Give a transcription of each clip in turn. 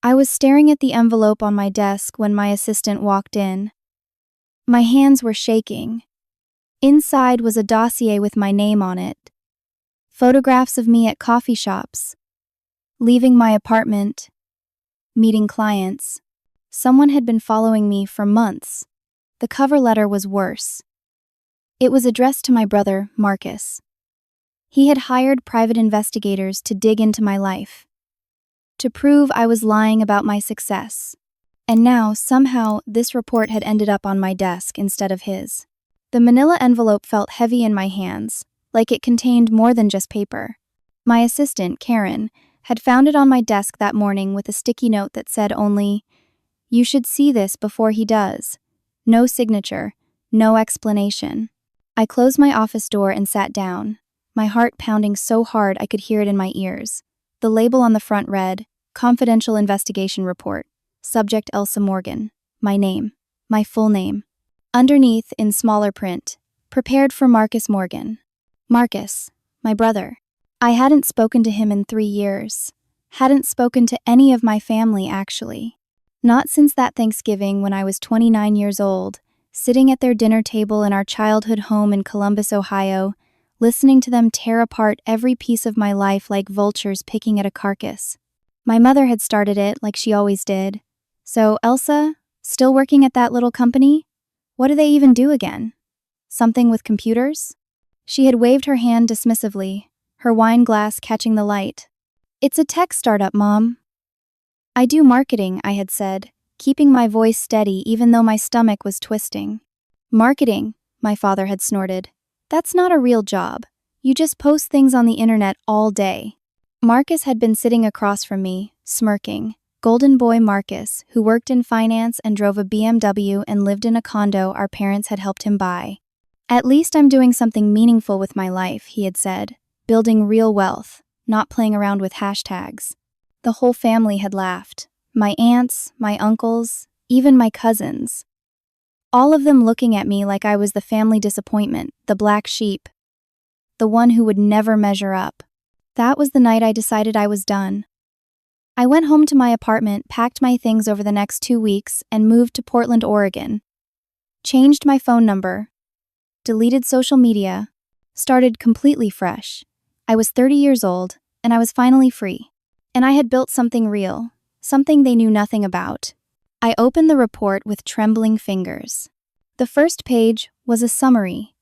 I was staring at the envelope on my desk when my assistant walked in. My hands were shaking. Inside was a dossier with my name on it. Photographs of me at coffee shops, leaving my apartment, meeting clients. Someone had been following me for months. The cover letter was worse. It was addressed to my brother, Marcus. He had hired private investigators to dig into my life, to prove I was lying about my success. And now, somehow, this report had ended up on my desk instead of his. The manila envelope felt heavy in my hands, like it contained more than just paper. My assistant, Karen, had found it on my desk that morning with a sticky note that said only, "You should see this before he does." No signature, no explanation. I closed my office door and sat down, my heart pounding so hard I could hear it in my ears. The label on the front read, "Confidential Investigation Report. Subject Elsa Morgan." My name. My full name. Underneath, in smaller print, "Prepared for Marcus Morgan." Marcus, my brother. I hadn't spoken to him in 3 years. Hadn't spoken to any of my family, actually. Not since that Thanksgiving when I was 29 years old, sitting at their dinner table in our childhood home in Columbus, Ohio, listening to them tear apart every piece of my life like vultures picking at a carcass. My mother had started it like she always did. So, Elsa, still working at that little company? What do they even do again? Something with computers? She had waved her hand dismissively, her wine glass catching the light. "It's a tech startup, Mom." "I do marketing," I had said, keeping my voice steady even though my stomach was twisting. "Marketing," my father had snorted. "That's not a real job. You just post things on the internet all day." Marcus had been sitting across from me, smirking. Golden boy Marcus, who worked in finance and drove a BMW and lived in a condo our parents had helped him buy. "At least I'm doing something meaningful with my life," he had said, "building real wealth, not playing around with hashtags." The whole family had laughed. My aunts, my uncles, even my cousins. All of them looking at me like I was the family disappointment, the black sheep, the one who would never measure up. That was the night I decided I was done. I went home to my apartment, packed my things over the next 2 weeks, and moved to Portland, Oregon. Changed my phone number, deleted social media, started completely fresh. I was 30 years old, and I was finally free. And I had built something real, something they knew nothing about. I opened the report with trembling fingers. The first page was a summary.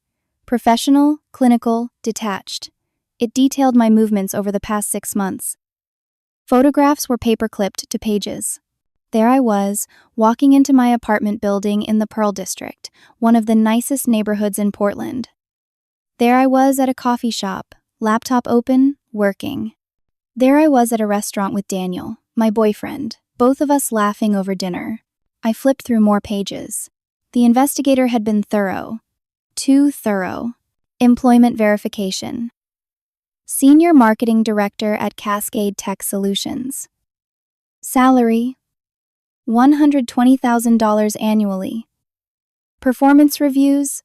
Professional, clinical, detached. It detailed my movements over the past 6 months. Photographs were paper-clipped to pages. There I was, walking into my apartment building in the Pearl District, one of the nicest neighborhoods in Portland. There I was at a coffee shop, laptop open, working. There I was at a restaurant with Daniel, my boyfriend, both of us laughing over dinner. I flipped through more pages. The investigator had been thorough. Too thorough. Employment verification. Senior Marketing Director at Cascade Tech Solutions. Salary, $120,000 annually. Performance reviews,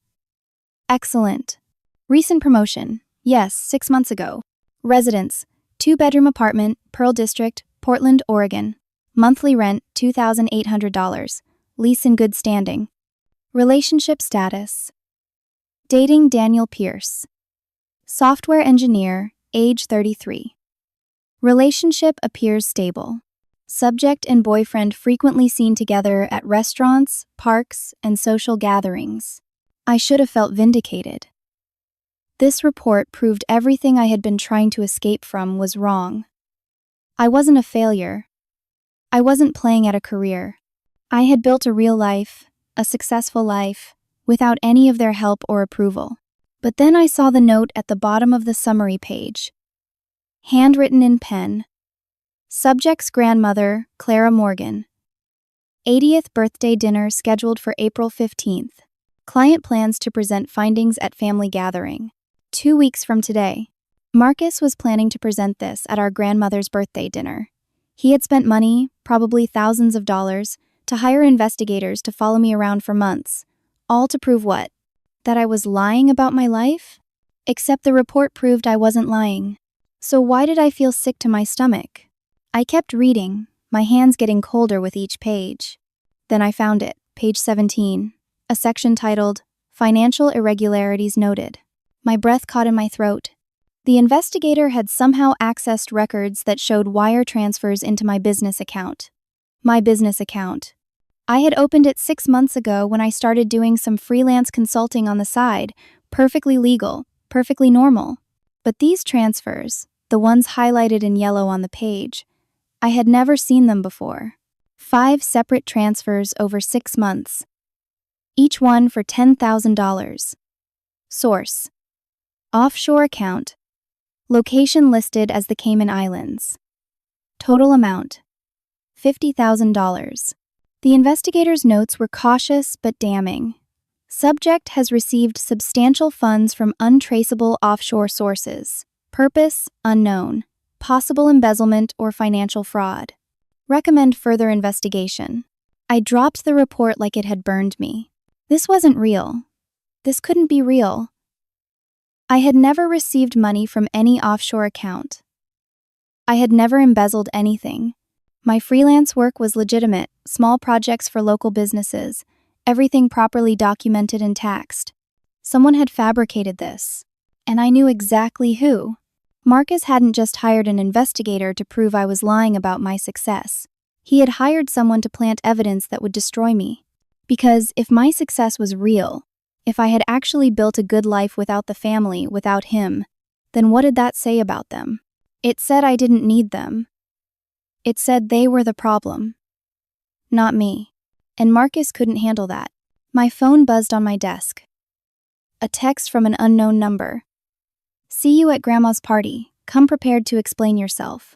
excellent. Recent promotion, yes, 6 months ago. Residence, 2-bedroom apartment, Pearl District, Portland, Oregon. Monthly rent, $2,800. Lease in good standing. Relationship status. Dating Daniel Pierce. Software engineer, age 33. Relationship appears stable. Subject and boyfriend frequently seen together at restaurants, parks, and social gatherings. I should have felt vindicated. This report proved everything I had been trying to escape from was wrong. I wasn't a failure. I wasn't playing at a career. I had built a real life, a successful life, without any of their help or approval. But then I saw the note at the bottom of the summary page. Handwritten in pen. Subject's grandmother, Clara Morgan. 80th birthday dinner scheduled for April 15th. Client plans to present findings at family gathering. 2 weeks from today. Marcus was planning to present this at our grandmother's birthday dinner. He had spent money, probably thousands of dollars, to hire investigators to follow me around for months. All to prove what? That I was lying about my life? Except the report proved I wasn't lying. So why did I feel sick to my stomach? I kept reading, my hands getting colder with each page. Then I found it, page 17, a section titled, Financial Irregularities Noted. My breath caught in my throat. The investigator had somehow accessed records that showed wire transfers into my business account. My business account. I had opened it 6 months ago when I started doing some freelance consulting on the side, perfectly legal, perfectly normal. But these transfers, the ones highlighted in yellow on the page, I had never seen them before. 5 separate transfers over 6 months. Each one for $10,000. Source: offshore account. Location listed as the Cayman Islands. Total amount: $50,000. The investigator's notes were cautious but damning. Subject has received substantial funds from untraceable offshore sources. Purpose unknown. Possible embezzlement or financial fraud. Recommend further investigation. I dropped the report like it had burned me. This wasn't real. This couldn't be real. I had never received money from any offshore account. I had never embezzled anything. My freelance work was legitimate, small projects for local businesses, everything properly documented and taxed. Someone had fabricated this, and I knew exactly who. Marcus hadn't just hired an investigator to prove I was lying about my success. He had hired someone to plant evidence that would destroy me. Because if my success was real, if I had actually built a good life without the family, without him, then what did that say about them? It said I didn't need them. It said they were the problem. Not me. And Marcus couldn't handle that. My phone buzzed on my desk. A text from an unknown number. See you at Grandma's party. Come prepared to explain yourself.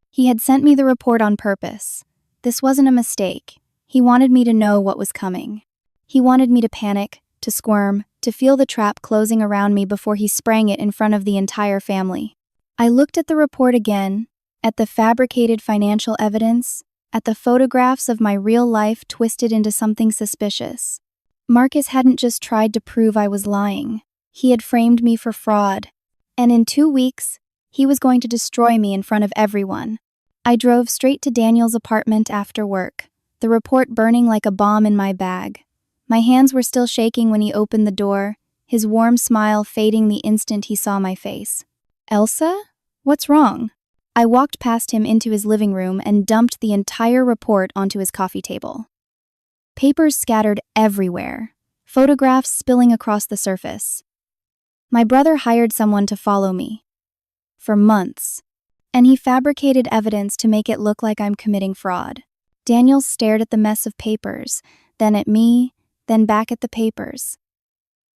He had sent me the report on purpose. This wasn't a mistake. He wanted me to know what was coming. He wanted me to panic, to squirm, to feel the trap closing around me before he sprang it in front of the entire family. I looked at the report again, at the fabricated financial evidence, at the photographs of my real life twisted into something suspicious. Marcus hadn't just tried to prove I was lying. He had framed me for fraud. And in 2 weeks, he was going to destroy me in front of everyone. I drove straight to Daniel's apartment after work, the report burning like a bomb in my bag. My hands were still shaking when he opened the door, his warm smile fading the instant he saw my face. Elsa? What's wrong? I walked past him into his living room and dumped the entire report onto his coffee table. Papers scattered everywhere, photographs spilling across the surface. My brother hired someone to follow me. For months. And he fabricated evidence to make it look like I'm committing fraud. Daniel stared at the mess of papers, then at me, then back at the papers.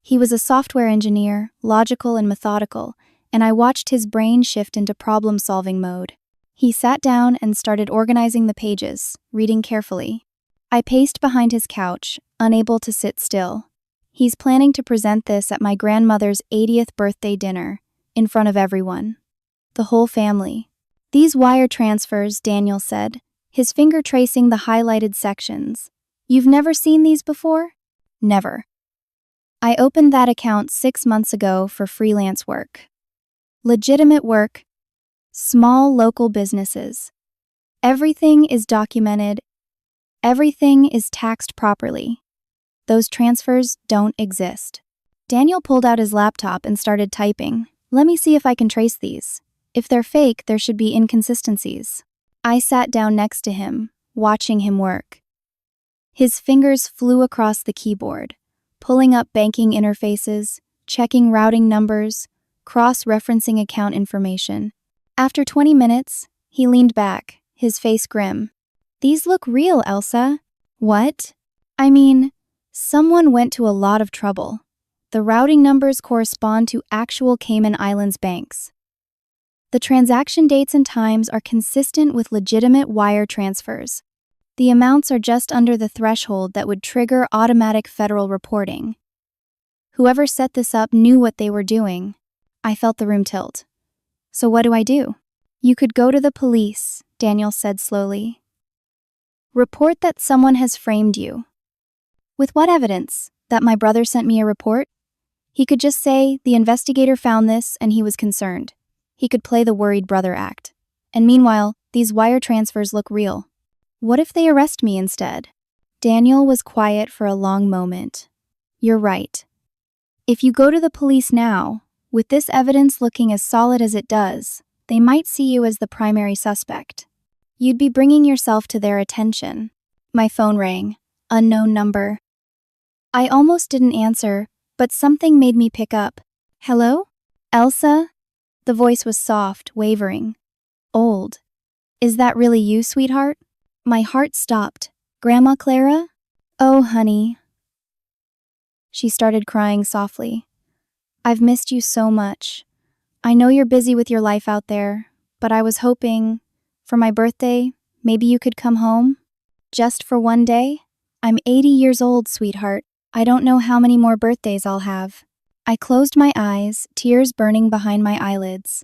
He was a software engineer, logical and methodical, and I watched his brain shift into problem-solving mode. He sat down and started organizing the pages, reading carefully. I paced behind his couch, unable to sit still. He's planning to present this at my grandmother's 80th birthday dinner, in front of everyone. The whole family. These wire transfers, Daniel said, his finger tracing the highlighted sections. You've never seen these before? Never. I opened that account 6 months ago for freelance work. Legitimate work. Small local businesses. Everything is documented. Everything is taxed properly. Those transfers don't exist. Daniel pulled out his laptop and started typing. Let me see if I can trace these. If they're fake, there should be inconsistencies. I sat down next to him, watching him work. His fingers flew across the keyboard, pulling up banking interfaces, checking routing numbers, cross-referencing account information. After 20 minutes, he leaned back, his face grim. These look real, Elsa. What? I mean, someone went to a lot of trouble. The routing numbers correspond to actual Cayman Islands banks. The transaction dates and times are consistent with legitimate wire transfers. The amounts are just under the threshold that would trigger automatic federal reporting. Whoever set this up knew what they were doing. I felt the room tilt. So what do? You could go to the police, Daniel said slowly. Report that someone has framed you. With what evidence? That my brother sent me a report? He could just say, the investigator found this and he was concerned. He could play the worried brother act. And meanwhile, These wire transfers look real. What if they arrest me instead? Daniel was quiet for a long moment. You're right. If you go to the police now, with this evidence looking as solid as it does, they might see you as the primary suspect. You'd be bringing yourself to their attention. My phone rang. Unknown number. I almost didn't answer, but something made me pick up. Hello? Elsa? The voice was soft, wavering. Old. Is that really you, sweetheart? My heart stopped. Grandma Clara? Oh, honey. She started crying softly. I've missed you so much. I know you're busy with your life out there, but I was hoping, for my birthday, maybe you could come home? Just for one day? I'm 80 years old, sweetheart. I don't know how many more birthdays I'll have. I closed my eyes, tears burning behind my eyelids.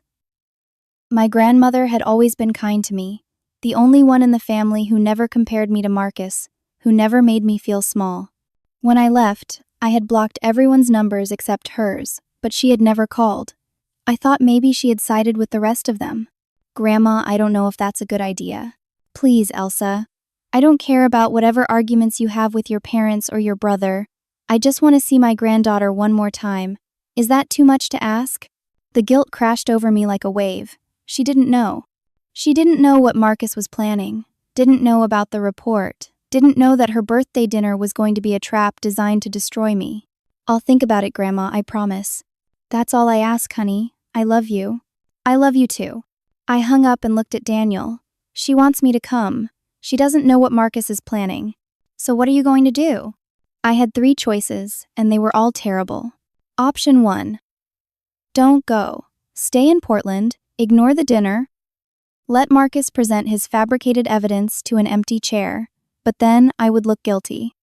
My grandmother had always been kind to me, the only one in the family who never compared me to Marcus, who never made me feel small. When I left, I had blocked everyone's numbers except hers, but she had never called. I thought maybe she had sided with the rest of them. Grandma, I don't know if that's a good idea. Please, Elsa. I don't care about whatever arguments you have with your parents or your brother. I just want to see my granddaughter one more time. Is that too much to ask? The guilt crashed over me like a wave. She didn't know. She didn't know what Marcus was planning, didn't know about the report, didn't know that her birthday dinner was going to be a trap designed to destroy me. I'll think about it, Grandma, I promise. That's all I ask, honey. I love you. I love you too. I hung up and looked at Daniel. She wants me to come. She doesn't know what Marcus is planning. So what are you going to do? I had 3 choices, and they were all terrible. Option 1. Don't go. Stay in Portland, ignore the dinner. Let Marcus present his fabricated evidence to an empty chair, but then I would look guilty.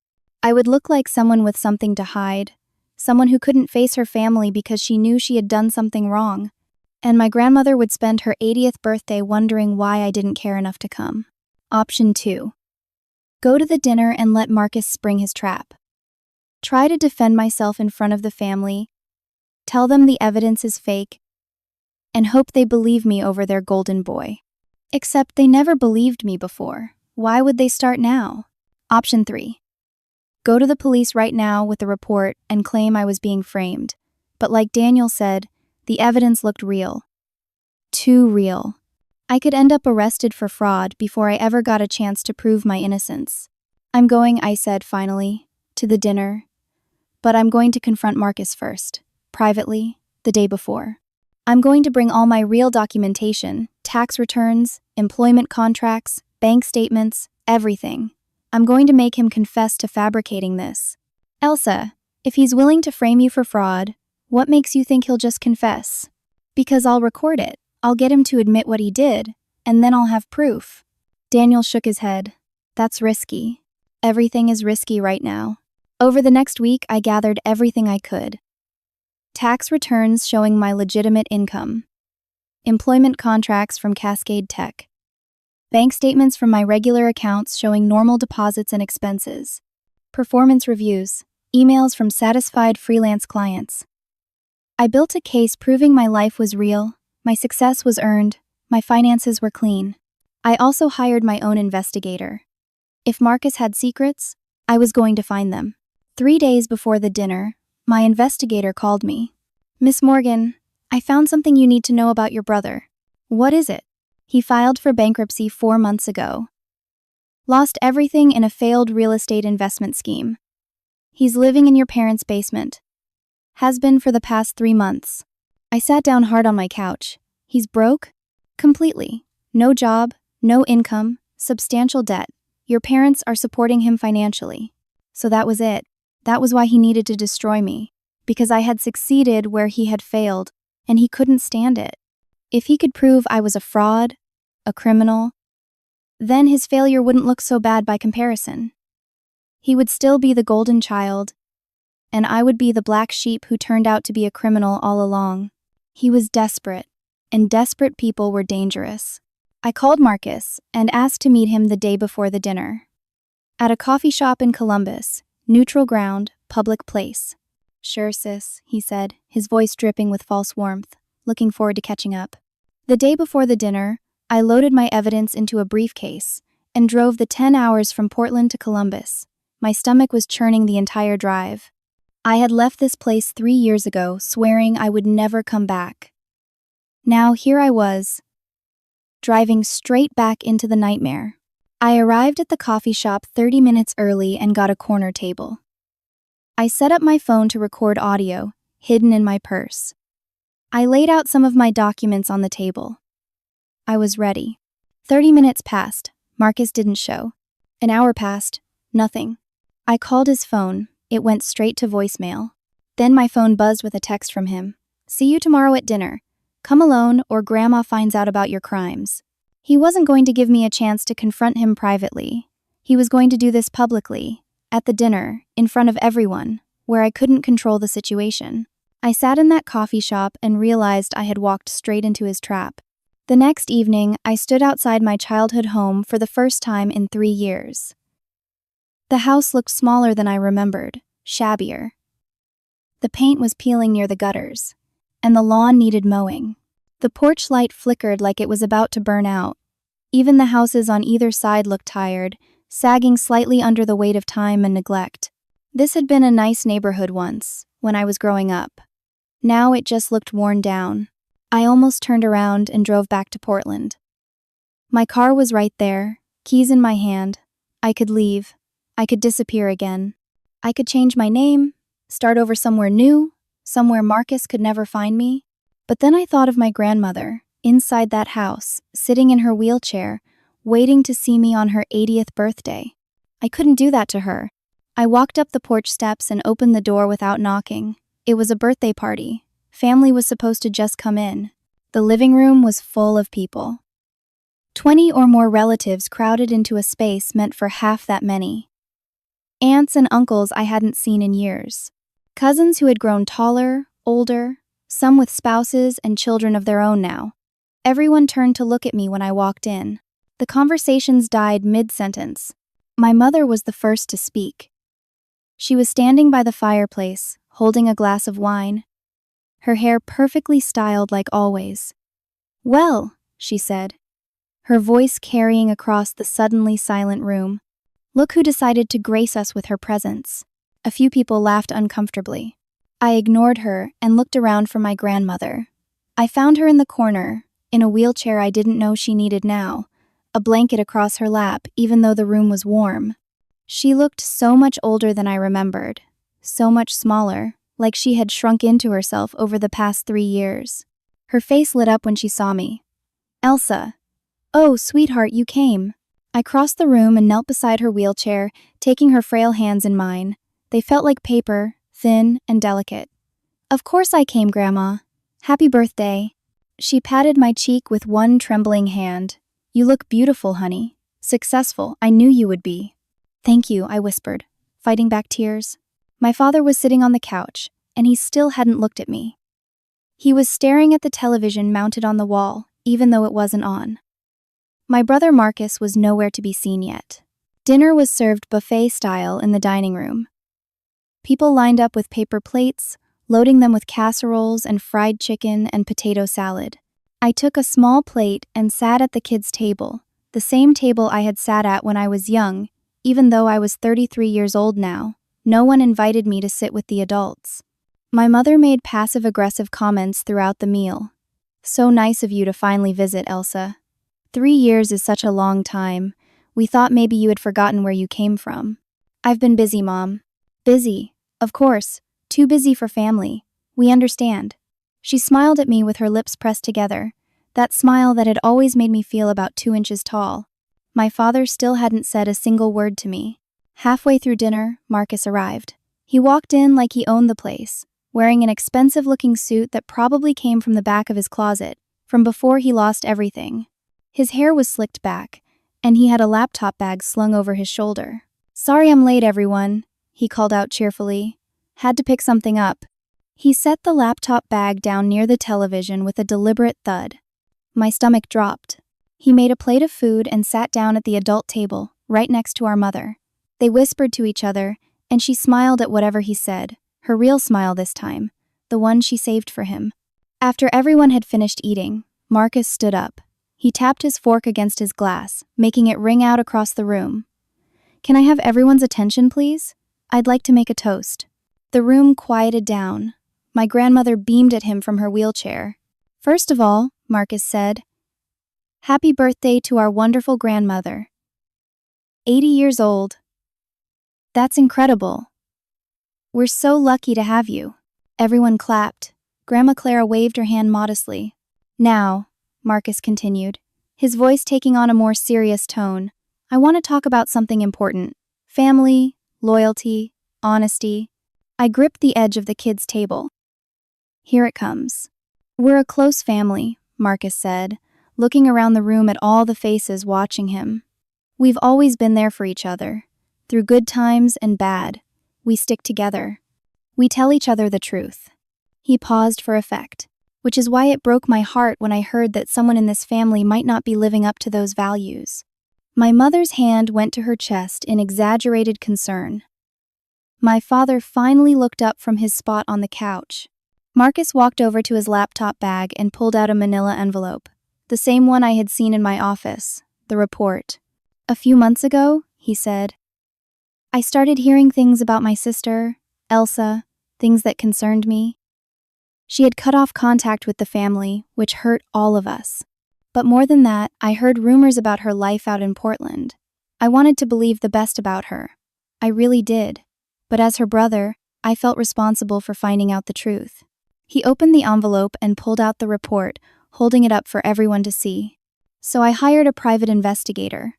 I would look like someone with something to hide, someone who couldn't face her family because she knew she had done something wrong, and my grandmother would spend her 80th birthday wondering why I didn't care enough to come. Option 2. Go to the dinner and let Marcus spring his trap. Try to defend myself in front of the family, tell them the evidence is fake, and hope they believe me over their golden boy. Except they never believed me before. Why would they start now? Option 3. Go to the police right now with the report and claim I was being framed. But like Daniel said, the evidence looked real. Too real. I could end up arrested for fraud before I ever got a chance to prove my innocence. I'm going, I said finally, to the dinner. But I'm going to confront Marcus first, privately, the day before. I'm going to bring all my real documentation, tax returns, employment contracts, bank statements, everything. I'm going to make him confess to fabricating this. Elsa, if he's willing to frame you for fraud, what makes you think he'll just confess? Because I'll record it. I'll get him to admit what he did, and then I'll have proof. Daniel shook his head. That's risky. Everything is risky right now. Over the next week, I gathered everything I could. Tax returns showing my legitimate income. Employment contracts from Cascade Tech. Bank statements from my regular accounts showing normal deposits and expenses. Performance reviews. Emails from satisfied freelance clients. I built a case proving my life was real, my success was earned, my finances were clean. I also hired my own investigator. If Marcus had secrets, I was going to find them. 3 days before the dinner, my investigator called me. Miss Morgan, I found something you need to know about your brother. What is it? He filed for bankruptcy 4 months ago. Lost everything in a failed real estate investment scheme. He's living in your parents' basement. Has been for the past 3 months. I sat down hard on my couch. He's broke? Completely. No job, no income, substantial debt. Your parents are supporting him financially. So that was it. That was why he needed to destroy me. Because I had succeeded where he had failed, and he couldn't stand it. If he could prove I was a fraud, a criminal, then his failure wouldn't look so bad by comparison. He would still be the golden child, and I would be the black sheep who turned out to be a criminal all along. He was desperate, and desperate people were dangerous. I called Marcus and asked to meet him the day before the dinner. At a coffee shop in Columbus, neutral ground, public place. Sure, sis, he said, his voice dripping with false warmth, looking forward to catching up. The day before the dinner, I loaded my evidence into a briefcase and drove the 10 hours from Portland to Columbus. My stomach was churning the entire drive. I had left this place 3 years ago, swearing I would never come back. Now here I was, driving straight back into the nightmare. I arrived at the coffee shop 30 minutes early and got a corner table. I set up my phone to record audio, hidden in my purse. I laid out some of my documents on the table. I was ready. 30 minutes passed. Marcus didn't show. An hour passed. Nothing. I called his phone. It went straight to voicemail. Then my phone buzzed with a text from him. "See you tomorrow at dinner. Come alone or Grandma finds out about your crimes." He wasn't going to give me a chance to confront him privately. He was going to do this publicly, at the dinner, in front of everyone, where I couldn't control the situation. I sat in that coffee shop and realized I had walked straight into his trap. The next evening, I stood outside my childhood home for the first time in 3 years. The house looked smaller than I remembered, shabbier. The paint was peeling near the gutters, and the lawn needed mowing. The porch light flickered like it was about to burn out. Even the houses on either side looked tired, sagging slightly under the weight of time and neglect. This had been a nice neighborhood once, when I was growing up. Now it just looked worn down. I almost turned around and drove back to Portland. My car was right there, keys in my hand. I could leave. I could disappear again. I could change my name, start over somewhere new, somewhere Marcus could never find me. But then I thought of my grandmother, inside that house, sitting in her wheelchair, waiting to see me on her 80th birthday. I couldn't do that to her. I walked up the porch steps and opened the door without knocking. It was a birthday party. Family was supposed to just come in. The living room was full of people. 20 or more relatives crowded into a space meant for half that many. Aunts and uncles I hadn't seen in years. Cousins who had grown taller, older, some with spouses and children of their own now. Everyone turned to look at me when I walked in. The conversations died mid-sentence. My mother was the first to speak. She was standing by the fireplace, holding a glass of wine. Her hair perfectly styled like always. "Well," she said, her voice carrying across the suddenly silent room. "Look who decided to grace us with her presence." A few people laughed uncomfortably. I ignored her and looked around for my grandmother. I found her in the corner, in a wheelchair I didn't know she needed now, a blanket across her lap even though the room was warm. She looked so much older than I remembered, so much smaller, like she had shrunk into herself over the past 3 years. Her face lit up when she saw me. "Elsa. Oh, sweetheart, you came." I crossed the room and knelt beside her wheelchair, taking her frail hands in mine. They felt like paper, thin and delicate. "Of course I came, Grandma. Happy birthday." She patted my cheek with one trembling hand. "You look beautiful, honey. Successful, I knew you would be." "Thank you," I whispered, fighting back tears. My father was sitting on the couch, and he still hadn't looked at me. He was staring at the television mounted on the wall, even though it wasn't on. My brother Marcus was nowhere to be seen yet. Dinner was served buffet style in the dining room. People lined up with paper plates, loading them with casseroles and fried chicken and potato salad. I took a small plate and sat at the kids' table, the same table I had sat at when I was young, even though I was 33 years old now. No one invited me to sit with the adults. My mother made passive-aggressive comments throughout the meal. "So nice of you to finally visit, Elsa. 3 years is such a long time. We thought maybe you had forgotten where you came from." "I've been busy, Mom." "Busy? Of course. Too busy for family. We understand." She smiled at me with her lips pressed together, that smile that had always made me feel about 2 inches tall. My father still hadn't said a single word to me. Halfway through dinner, Marcus arrived. He walked in like he owned the place, wearing an expensive-looking suit that probably came from the back of his closet, from before he lost everything. His hair was slicked back, and he had a laptop bag slung over his shoulder. "Sorry I'm late, everyone," he called out cheerfully. "Had to pick something up." He set the laptop bag down near the television with a deliberate thud. My stomach dropped. He made a plate of food and sat down at the adult table, right next to our mother. They whispered to each other, and she smiled at whatever he said, her real smile this time, the one she saved for him. After everyone had finished eating, Marcus stood up. He tapped his fork against his glass, making it ring out across the room. "Can I have everyone's attention, please? I'd like to make a toast." The room quieted down. My grandmother beamed at him from her wheelchair. "First of all," Marcus said, "happy birthday to our wonderful grandmother. 80 years old. That's incredible. We're so lucky to have you." Everyone clapped. Grandma Clara waved her hand modestly. "Now," Marcus continued, his voice taking on a more serious tone, "I want to talk about something important. Family, loyalty, honesty." I gripped the edge of the kids' table. "Here it comes." "We're a close family," Marcus said, looking around the room at all the faces watching him. "We've always been there for each other. Through good times and bad, we stick together. We tell each other the truth." He paused for effect, which is why it broke my heart when I heard that someone in this family might not be living up to those values. My mother's hand went to her chest in exaggerated concern. My father finally looked up from his spot on the couch. Marcus walked over to his laptop bag and pulled out a manila envelope, the same one I had seen in my office, the report. "A few months ago," he said, "I started hearing things about my sister, Elsa, things that concerned me. She had cut off contact with the family, which hurt all of us. But more than that, I heard rumors about her life out in Portland. I wanted to believe the best about her. I really did. But as her brother, I felt responsible for finding out the truth." He opened the envelope and pulled out the report, holding it up for everyone to see. "So I hired a private investigator.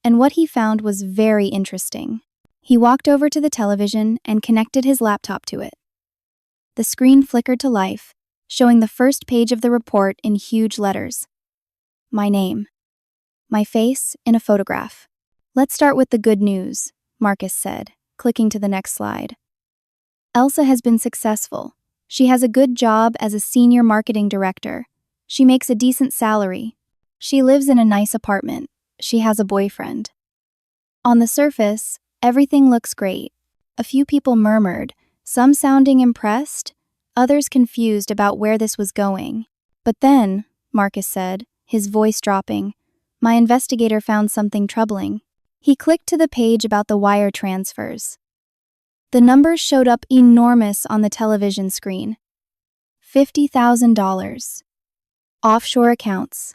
And what he found was very interesting." He walked over to the television and connected his laptop to it. The screen flickered to life, showing the first page of the report in huge letters. My name. My face in a photograph. "Let's start with the good news," Marcus said, clicking to the next slide. "Elsa has been successful. She has a good job as a senior marketing director. She makes a decent salary. She lives in a nice apartment. She has a boyfriend." On the surface, everything looks great. A few people murmured, some sounding impressed, others confused about where this was going. "But then," Marcus said, his voice dropping, "my investigator found something troubling." He clicked to the page about the wire transfers. The numbers showed up enormous on the television screen. $50,000. Offshore accounts.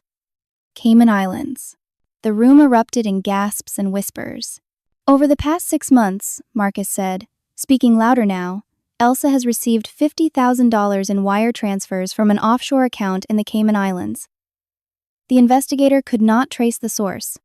Cayman Islands. The room erupted in gasps and whispers. "Over the past 6 months," Marcus said, speaking louder now, "Elsa has received $50,000 in wire transfers from an offshore account in the Cayman Islands." The investigator could not trace the source.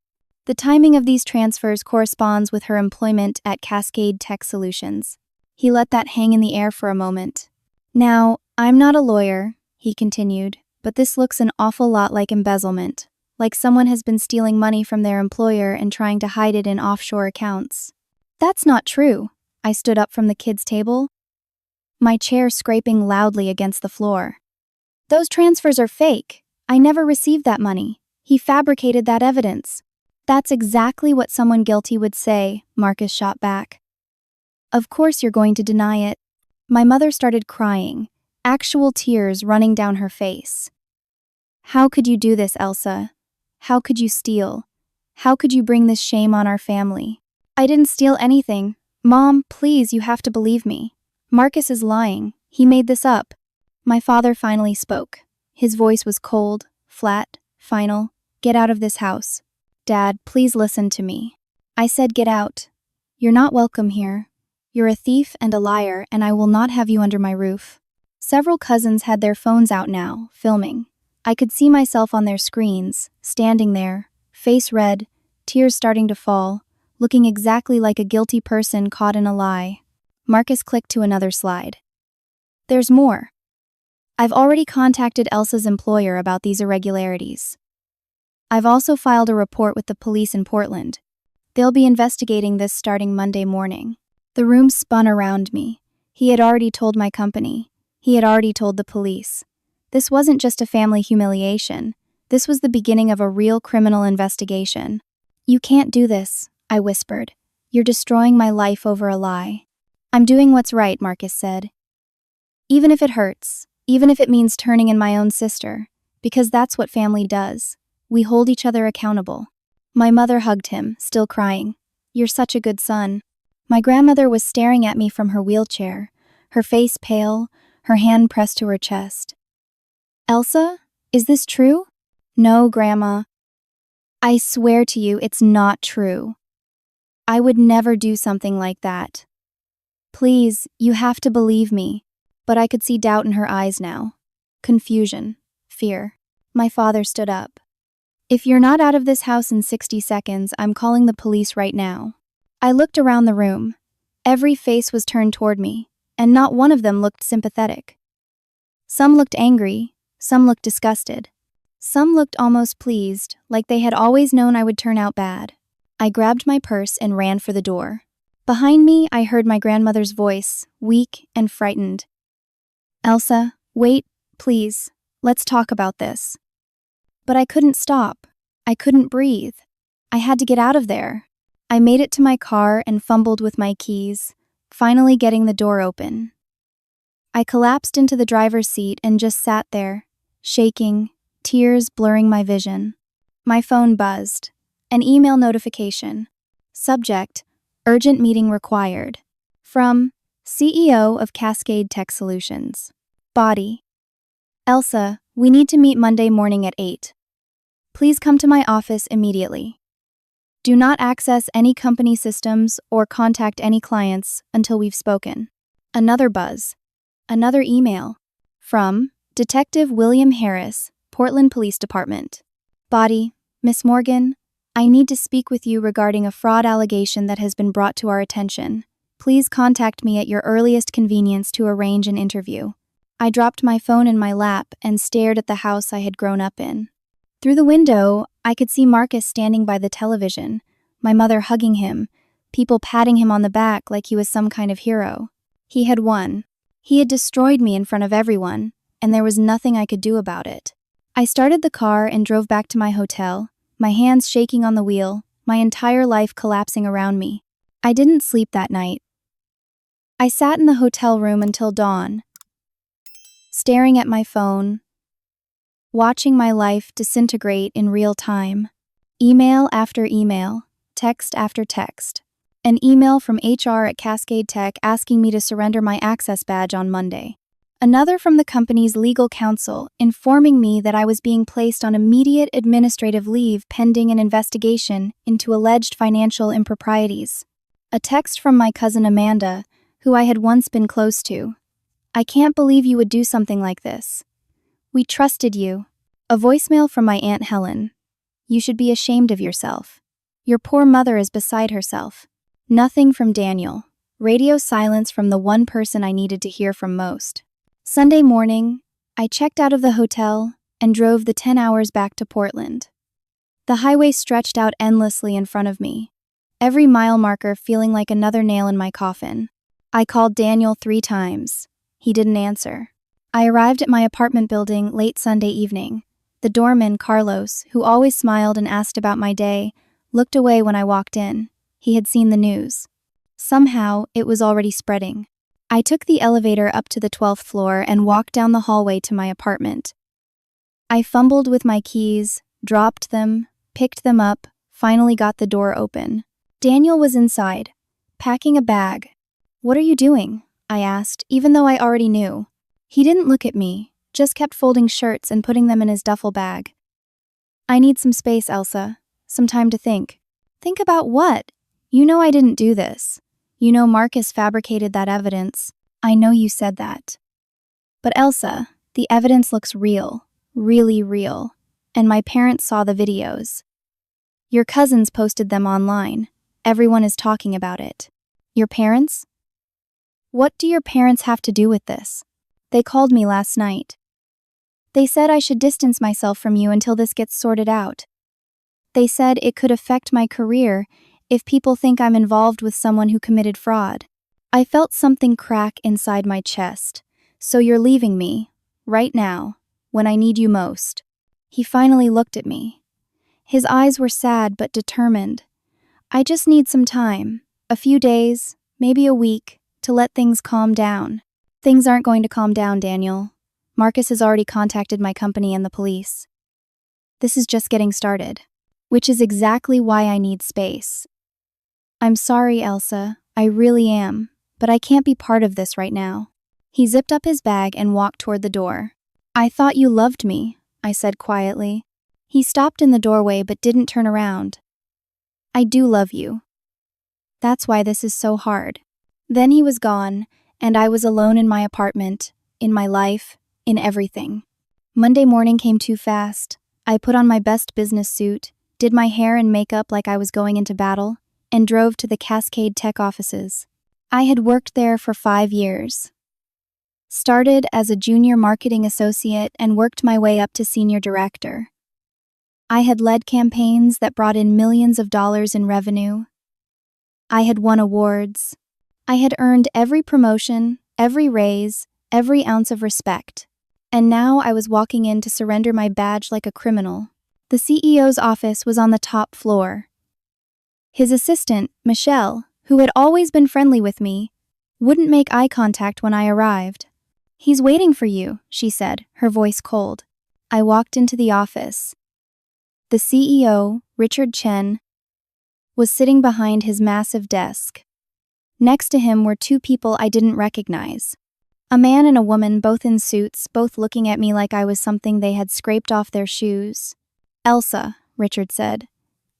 The timing of these transfers corresponds with her employment at Cascade Tech Solutions. He let that hang in the air for a moment. "Now, I'm not a lawyer," he continued, "but this looks an awful lot like embezzlement, like someone has been stealing money from their employer and trying to hide it in offshore accounts." "That's not true." I stood up from the kids' table, my chair scraping loudly against the floor. "Those transfers are fake. I never received that money. He fabricated that evidence." "That's exactly what someone guilty would say," Marcus shot back. "Of course you're going to deny it." My mother started crying, actual tears running down her face. "How could you do this, Elsa? How could you steal? How could you bring this shame on our family?" "I didn't steal anything. Mom, please, you have to believe me. Marcus is lying. He made this up." My father finally spoke. His voice was cold, flat, final. "Get out of this house. Dad, please listen to me." I said, "Get out. You're not welcome here. You're a thief and a liar, and I will not have you under my roof." Several cousins had their phones out now, filming. I could see myself on their screens, standing there, face red, tears starting to fall, looking exactly like a guilty person caught in a lie. Marcus clicked to another slide. "There's more. I've already contacted Elsa's employer about these irregularities. I've also filed a report with the police in Portland. They'll be investigating this starting Monday morning." The room spun around me. He had already told my company. He had already told the police. This wasn't just a family humiliation. This was the beginning of a real criminal investigation. "You can't do this," I whispered. "You're destroying my life over a lie." "I'm doing what's right," Marcus said. "Even if it hurts, even if it means turning in my own sister, because that's what family does. We hold each other accountable. My mother hugged him, still crying. You're such a good son. My grandmother was staring at me from her wheelchair, her face pale, her hand pressed to her chest. Elsa, is this true? No, Grandma. I swear to you, it's not true. I would never do something like that. Please, you have to believe me. But I could see doubt in her eyes now. Confusion. Fear. My father stood up. If you're not out of this house in 60 seconds, I'm calling the police right now. I looked around the room. Every face was turned toward me, and not one of them looked sympathetic. Some looked angry, some looked disgusted. Some looked almost pleased, like they had always known I would turn out bad. I grabbed my purse and ran for the door. Behind me, I heard my grandmother's voice, weak and frightened. Elsa, wait, please. Let's talk about this. But I couldn't stop. I couldn't breathe. I had to get out of there. I made it to my car and fumbled with my keys, finally getting the door open. I collapsed into the driver's seat and just sat there, shaking, tears blurring my vision. My phone buzzed. An email notification. Subject, urgent meeting required. From CEO of Cascade Tech Solutions. Body. Elsa, we need to meet Monday morning at 8. Please come to my office immediately. Do not access any company systems or contact any clients until we've spoken. Another buzz. Another email. From Detective William Harris, Portland Police Department. Body, Miss Morgan, I need to speak with you regarding a fraud allegation that has been brought to our attention. Please contact me at your earliest convenience to arrange an interview. I dropped my phone in my lap and stared at the house I had grown up in. Through the window, I could see Marcus standing by the television, my mother hugging him, people patting him on the back like he was some kind of hero. He had won. He had destroyed me in front of everyone, and there was nothing I could do about it. I started the car and drove back to my hotel, my hands shaking on the wheel, my entire life collapsing around me. I didn't sleep that night. I sat in the hotel room until dawn, staring at my phone, watching my life disintegrate in real time. Email after email, text after text. An email from HR at Cascade Tech asking me to surrender my access badge on Monday. Another from the company's legal counsel informing me that I was being placed on immediate administrative leave pending an investigation into alleged financial improprieties. A text from my cousin Amanda, who I had once been close to. I can't believe you would do something like this. We trusted you. A voicemail from my Aunt Helen. You should be ashamed of yourself. Your poor mother is beside herself. Nothing from Daniel. Radio silence from the one person I needed to hear from most. Sunday morning, I checked out of the hotel and drove the 10 hours back to Portland. The highway stretched out endlessly in front of me, every mile marker feeling like another nail in my coffin. I called Daniel 3 times. He didn't answer. I arrived at my apartment building late Sunday evening. The doorman, Carlos, who always smiled and asked about my day, looked away when I walked in. He had seen the news. Somehow, it was already spreading. I took the elevator up to the 12th floor and walked down the hallway to my apartment. I fumbled with my keys, dropped them, picked them up, finally got the door open. Daniel was inside, packing a bag. "What are you doing?" I asked, even though I already knew. He didn't look at me, just kept folding shirts and putting them in his duffel bag. "I need some space, Elsa. Some time to think." "Think about what? You know I didn't do this. You know Marcus fabricated that evidence. I know you said that. But Elsa, the evidence looks real, really real, and my parents saw the videos. Your cousins posted them online. Everyone is talking about it. Your parents? What do your parents have to do with this? They called me last night. They said I should distance myself from you until this gets sorted out. They said it could affect my career if people think I'm involved with someone who committed fraud. I felt something crack inside my chest. So you're leaving me, right now, when I need you most." He finally looked at me. His eyes were sad but determined. "I just need some time, a few days, maybe a week, to let things calm down." "Things aren't going to calm down, Daniel. Marcus has already contacted my company and the police. This is just getting started. Which is exactly why I need space. I'm sorry, Elsa. I really am. But I can't be part of this right now. He zipped up his bag and walked toward the door. I thought you loved me, I said quietly. He stopped in the doorway but didn't turn around. I do love you. That's why this is so hard. Then he was gone, and I was alone in my apartment, in my life, in everything. Monday morning came too fast. I put on my best business suit, did my hair and makeup like I was going into battle, and drove to the Cascade Tech offices. I had worked there for 5 years. Started as a junior marketing associate and worked my way up to senior director. I had led campaigns that brought in millions of dollars in revenue. I had won awards. I had earned every promotion, every raise, every ounce of respect. And now I was walking in to surrender my badge like a criminal. The CEO's office was on the top floor. His assistant, Michelle, who had always been friendly with me, wouldn't make eye contact when I arrived. He's waiting for you, she said, her voice cold. I walked into the office. The CEO, Richard Chen, was sitting behind his massive desk. Next to him were 2 people I didn't recognize. A man and a woman, both in suits, both looking at me like I was something they had scraped off their shoes. Elsa, Richard said.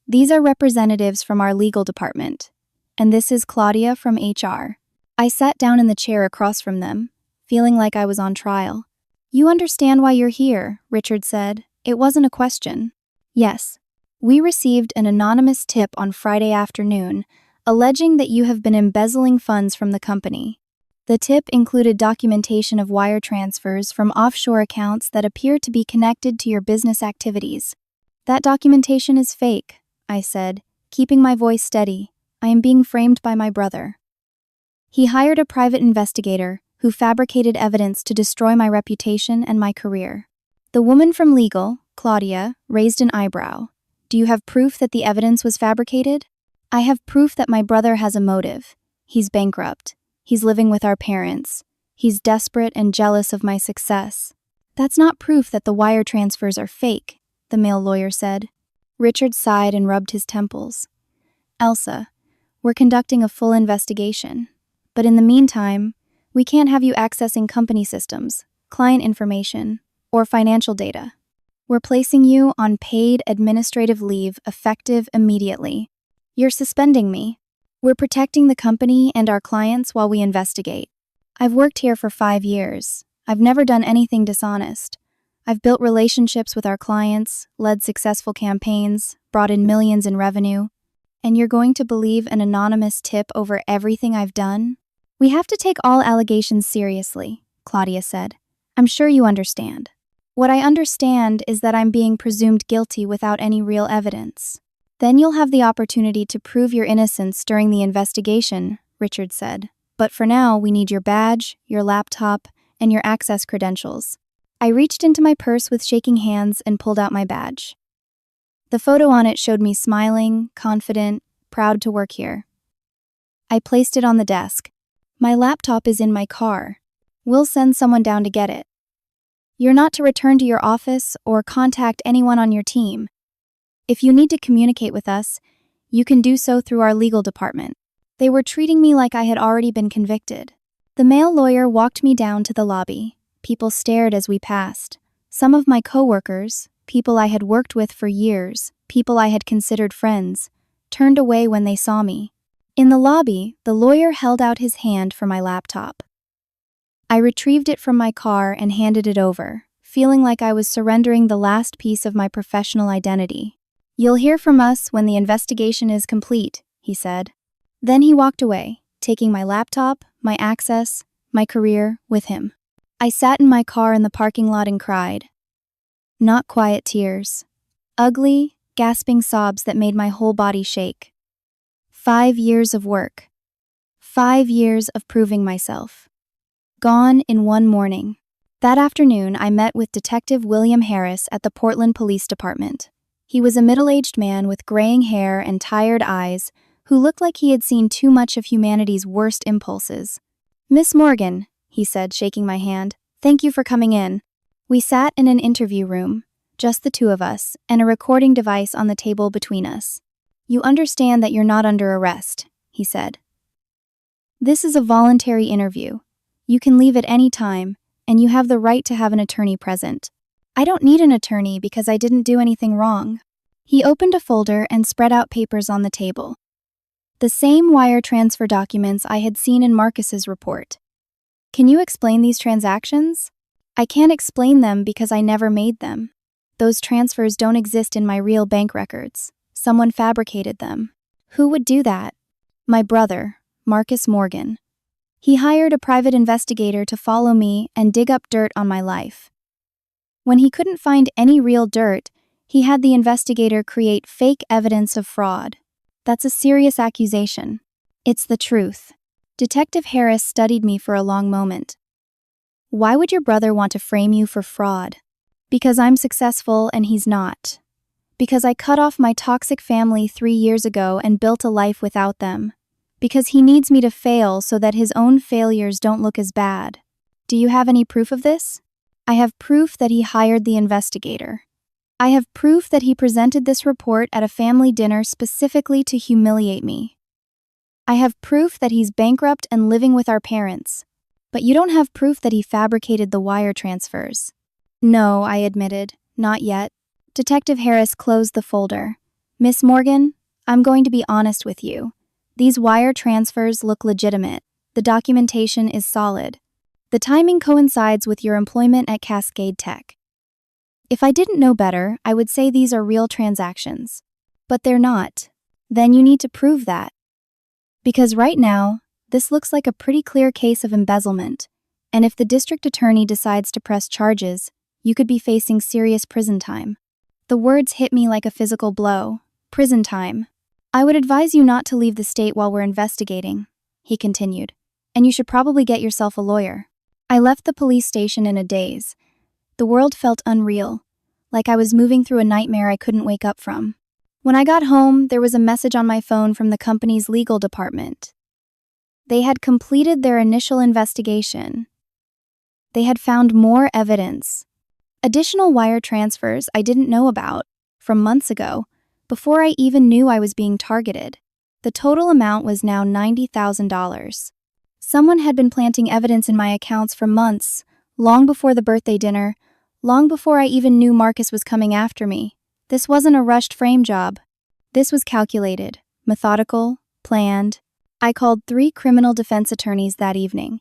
These are representatives from our legal department. And this is Claudia from HR. I sat down in the chair across from them, feeling like I was on trial. You understand why you're here, Richard said. It wasn't a question. Yes. We received an anonymous tip on Friday afternoon, alleging that you have been embezzling funds from the company. The tip included documentation of wire transfers from offshore accounts that appear to be connected to your business activities. That documentation is fake, I said, keeping my voice steady. I am being framed by my brother. He hired a private investigator who fabricated evidence to destroy my reputation and my career. The woman from legal, Claudia, raised an eyebrow. Do you have proof that the evidence was fabricated? I have proof that my brother has a motive. He's bankrupt. He's living with our parents. He's desperate and jealous of my success. That's not proof that the wire transfers are fake, the male lawyer said. Richard sighed and rubbed his temples. Elsa, we're conducting a full investigation. But in the meantime, we can't have you accessing company systems, client information, or financial data. We're placing you on paid administrative leave effective immediately. You're suspending me. We're protecting the company and our clients while we investigate. I've worked here for 5 years. I've never done anything dishonest. I've built relationships with our clients, led successful campaigns, brought in millions in revenue. And you're going to believe an anonymous tip over everything I've done? We have to take all allegations seriously, Claudia said. I'm sure you understand. What I understand is that I'm being presumed guilty without any real evidence. Then you'll have the opportunity to prove your innocence during the investigation, Richard said. But for now, we need your badge, your laptop, and your access credentials. I reached into my purse with shaking hands and pulled out my badge. The photo on it showed me smiling, confident, proud to work here. I placed it on the desk. My laptop is in my car. We'll send someone down to get it. You're not to return to your office or contact anyone on your team. If you need to communicate with us, you can do so through our legal department. They were treating me like I had already been convicted. The male lawyer walked me down to the lobby. People stared as we passed. Some of my coworkers, people I had worked with for years, people I had considered friends, turned away when they saw me. In the lobby, the lawyer held out his hand for my laptop. I retrieved it from my car and handed it over, feeling like I was surrendering the last piece of my professional identity. You'll hear from us when the investigation is complete, he said. Then he walked away, taking my laptop, my access, my career with him. I sat in my car in the parking lot and cried. Not quiet tears. Ugly, gasping sobs that made my whole body shake. 5 years of work. 5 years of proving myself. Gone in one morning. That afternoon, I met with Detective William Harris at the Portland Police Department. He was a middle-aged man with graying hair and tired eyes who looked like he had seen too much of humanity's worst impulses. Miss Morgan, he said, shaking my hand, thank you for coming in. We sat in an interview room. just the two of us, and a recording device on the table between us. "You understand that you're not under arrest," he said. "This is a voluntary interview. You can leave at any time, and you have the right to have an attorney present." "I don't need an attorney because I didn't do anything wrong." He opened a folder and spread out papers on the table. The same wire transfer documents I had seen in Marcus's report. "Can you explain these transactions?" "I can't explain them because I never made them. Those transfers don't exist in my real bank records. Someone fabricated them." "Who would do that?" "My brother, Marcus Morgan. He hired a private investigator to follow me and dig up dirt on my life. When he couldn't find any real dirt, he had the investigator create fake evidence of fraud. That's a serious accusation." "It's the truth." Detective Harris studied me for a long moment. "Why would your brother want to frame you for fraud?" "Because I'm successful and he's not. Because I cut off my toxic family 3 years ago and built a life without them. Because he needs me to fail so that his own failures don't look as bad." "Do you have any proof of this?" "I have proof that he hired the investigator. I have proof that he presented this report at a family dinner specifically to humiliate me. I have proof that he's bankrupt and living with our parents. But you don't have proof that he fabricated the wire transfers." "No," I admitted, "not yet." Detective Harris closed the folder. "Miss Morgan, I'm going to be honest with you. These wire transfers look legitimate. The documentation is solid. The timing coincides with your employment at Cascade Tech. If I didn't know better, I would say these are real transactions. But they're not. Then you need to prove that. Because right now, this looks like a pretty clear case of embezzlement, and if the district attorney decides to press charges, you could be facing serious prison time." The words hit me like a physical blow. "Prison time. I would advise you not to leave the state while we're investigating," he continued, "and you should probably get yourself a lawyer." I left the police station in a daze. The world felt unreal, like I was moving through a nightmare I couldn't wake up from. When I got home, there was a message on my phone from the company's legal department. They had completed their initial investigation. They had found more evidence. Additional wire transfers I didn't know about, from months ago, before I even knew I was being targeted. The total amount was now $90,000. Someone had been planting evidence in my accounts for months, long before the birthday dinner, long before I even knew Marcus was coming after me. This wasn't a rushed frame job. This was calculated, methodical, planned. I called 3 criminal defense attorneys that evening.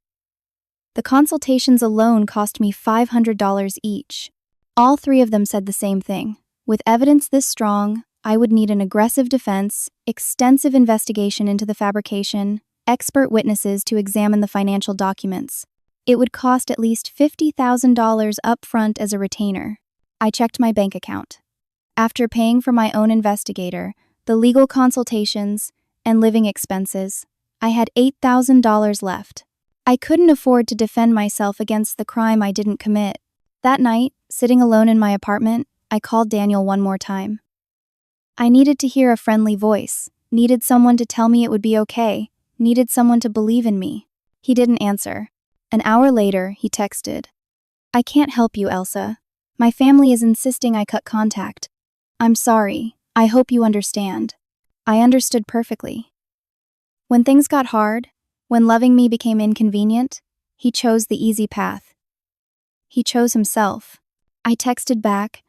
The consultations alone cost me $500 each. All 3 of them said the same thing. With evidence this strong, I would need an aggressive defense, extensive investigation into the fabrication, expert witnesses to examine the financial documents. It would cost at least $50,000 upfront as a retainer. I checked my bank account. After paying for my own investigator, the legal consultations, and living expenses, I had $8,000 left. I couldn't afford to defend myself against the crime I didn't commit. That night, sitting alone in my apartment, I called Daniel one more time. I needed to hear a friendly voice, needed someone to tell me it would be okay, needed someone to believe in me. He didn't answer. An hour later, he texted, "I can't help you, Elsa. My family is insisting I cut contact. I'm sorry. I hope you understand." I understood perfectly. When things got hard, when loving me became inconvenient, he chose the easy path. He chose himself. I texted back,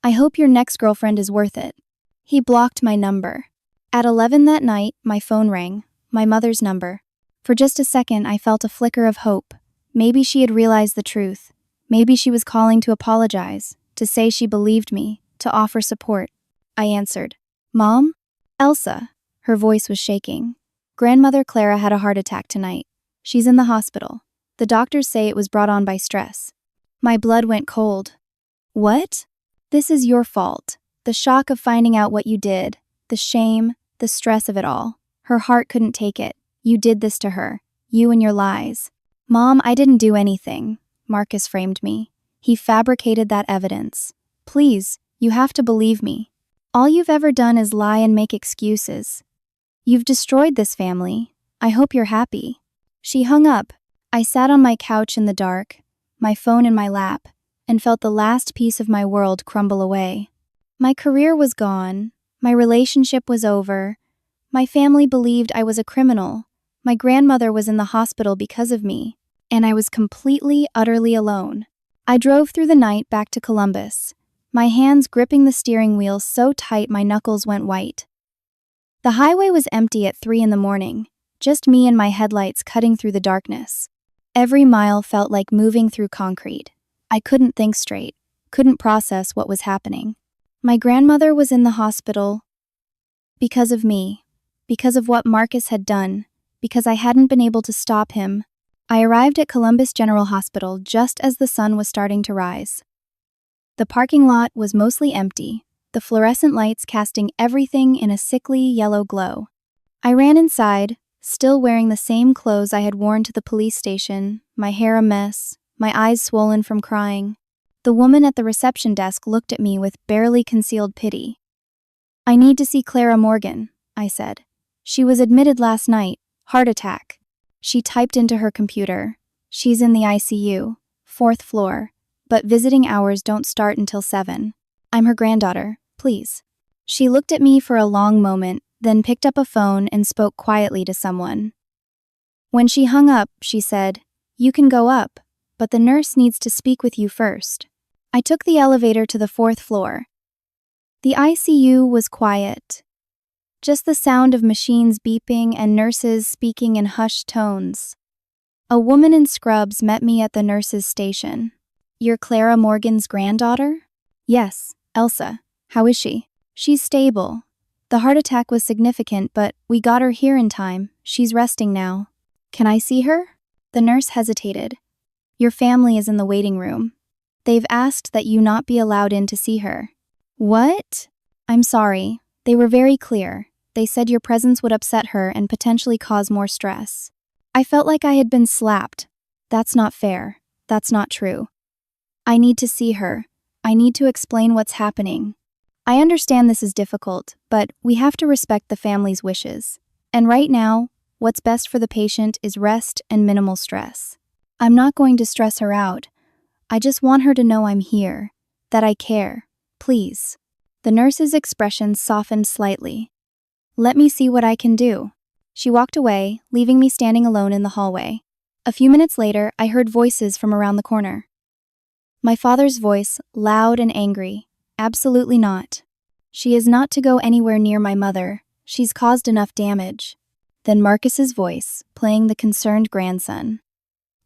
"I hope your next girlfriend is worth it." He blocked my number. At 11 that night, my phone rang, my mother's number. For just a second, I felt a flicker of hope. Maybe she had realized the truth. Maybe she was calling to apologize, to say she believed me, to offer support. I answered, "Mom?" "Elsa." Her voice was shaking. "Grandmother Clara had a heart attack tonight. She's in the hospital. The doctors say it was brought on by stress." My blood went cold. "What?" "This is your fault. The shock of finding out what you did, the shame, the stress of it all. Her heart couldn't take it. You did this to her. You and your lies." "Mom, I didn't do anything." Marcus framed me. "He fabricated that evidence. Please, you have to believe me. All you've ever done is lie and make excuses. You've destroyed this family. I hope you're happy." She hung up. I sat on my couch in the dark, my phone in my lap, and felt the last piece of my world crumble away. My career was gone. My relationship was over. My family believed I was a criminal. My grandmother was in the hospital because of me, and I was completely, utterly alone. I drove through the night back to Columbus, my hands gripping the steering wheel so tight my knuckles went white. The highway was empty at 3 a.m, just me and my headlights cutting through the darkness. Every mile felt like moving through concrete. I couldn't think straight, couldn't process what was happening. My grandmother was in the hospital because of me, because of what Marcus had done, because I hadn't been able to stop him. I arrived at Columbus General Hospital just as the sun was starting to rise. The parking lot was mostly empty, the fluorescent lights casting everything in a sickly yellow glow. I ran inside, still wearing the same clothes I had worn to the police station, my hair a mess, my eyes swollen from crying. The woman at the reception desk looked at me with barely concealed pity. "I need to see Clara Morgan," I said. "She was admitted last night, heart attack." She typed into her computer. "She's in the ICU, 4th floor, but visiting hours don't start until 7. I'm her granddaughter, please." She looked at me for a long moment, then picked up a phone and spoke quietly to someone. When she hung up, she said, "You can go up, but the nurse needs to speak with you first." I took the elevator to the 4th floor. The ICU was quiet. Just the sound of machines beeping and nurses speaking in hushed tones. A woman in scrubs met me at the nurse's station. "You're Clara Morgan's granddaughter?" "Yes, Elsa. How is she?" "She's stable. The heart attack was significant, but we got her here in time. She's resting now." "Can I see her?" The nurse hesitated. "Your family is in the waiting room. They've asked that you not be allowed in to see her." "What?" "I'm sorry. They were very clear. They said your presence would upset her and potentially cause more stress." I felt like I had been slapped. That's not fair. That's not true. "I need to see her. I need to explain what's happening. I understand this is difficult, but we have to respect the family's wishes. And right now, what's best for the patient is rest and minimal stress. I'm not going to stress her out. I just want her to know I'm here, that I care. Please." The nurse's expression softened slightly. "Let me see what I can do." She walked away, leaving me standing alone in the hallway. A few minutes later, I heard voices from around the corner. My father's voice, loud and angry. "Absolutely not. She is not to go anywhere near my mother. She's caused enough damage." Then Marcus's voice, playing the concerned grandson.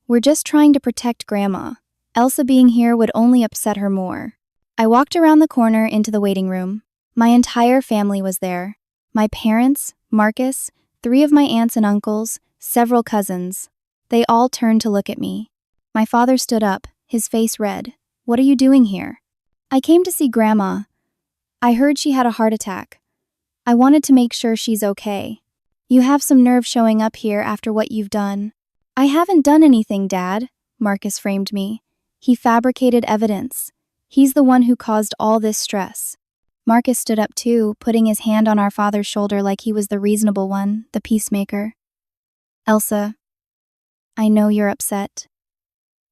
"We're just trying to protect Grandma. Elsa being here would only upset her more." I walked around the corner into the waiting room. My entire family was there. My parents, Marcus, 3 of my aunts and uncles, several cousins. They all turned to look at me. My father stood up, his face red. "What are you doing here?" "I came to see Grandma. I heard she had a heart attack. I wanted to make sure she's okay. You have some nerve showing up here after what you've done." "I haven't done anything, Dad," Marcus framed me. "He fabricated evidence. He's the one who caused all this stress." Marcus stood up too, putting his hand on our father's shoulder like he was the reasonable one, the peacemaker. "Elsa, I know you're upset.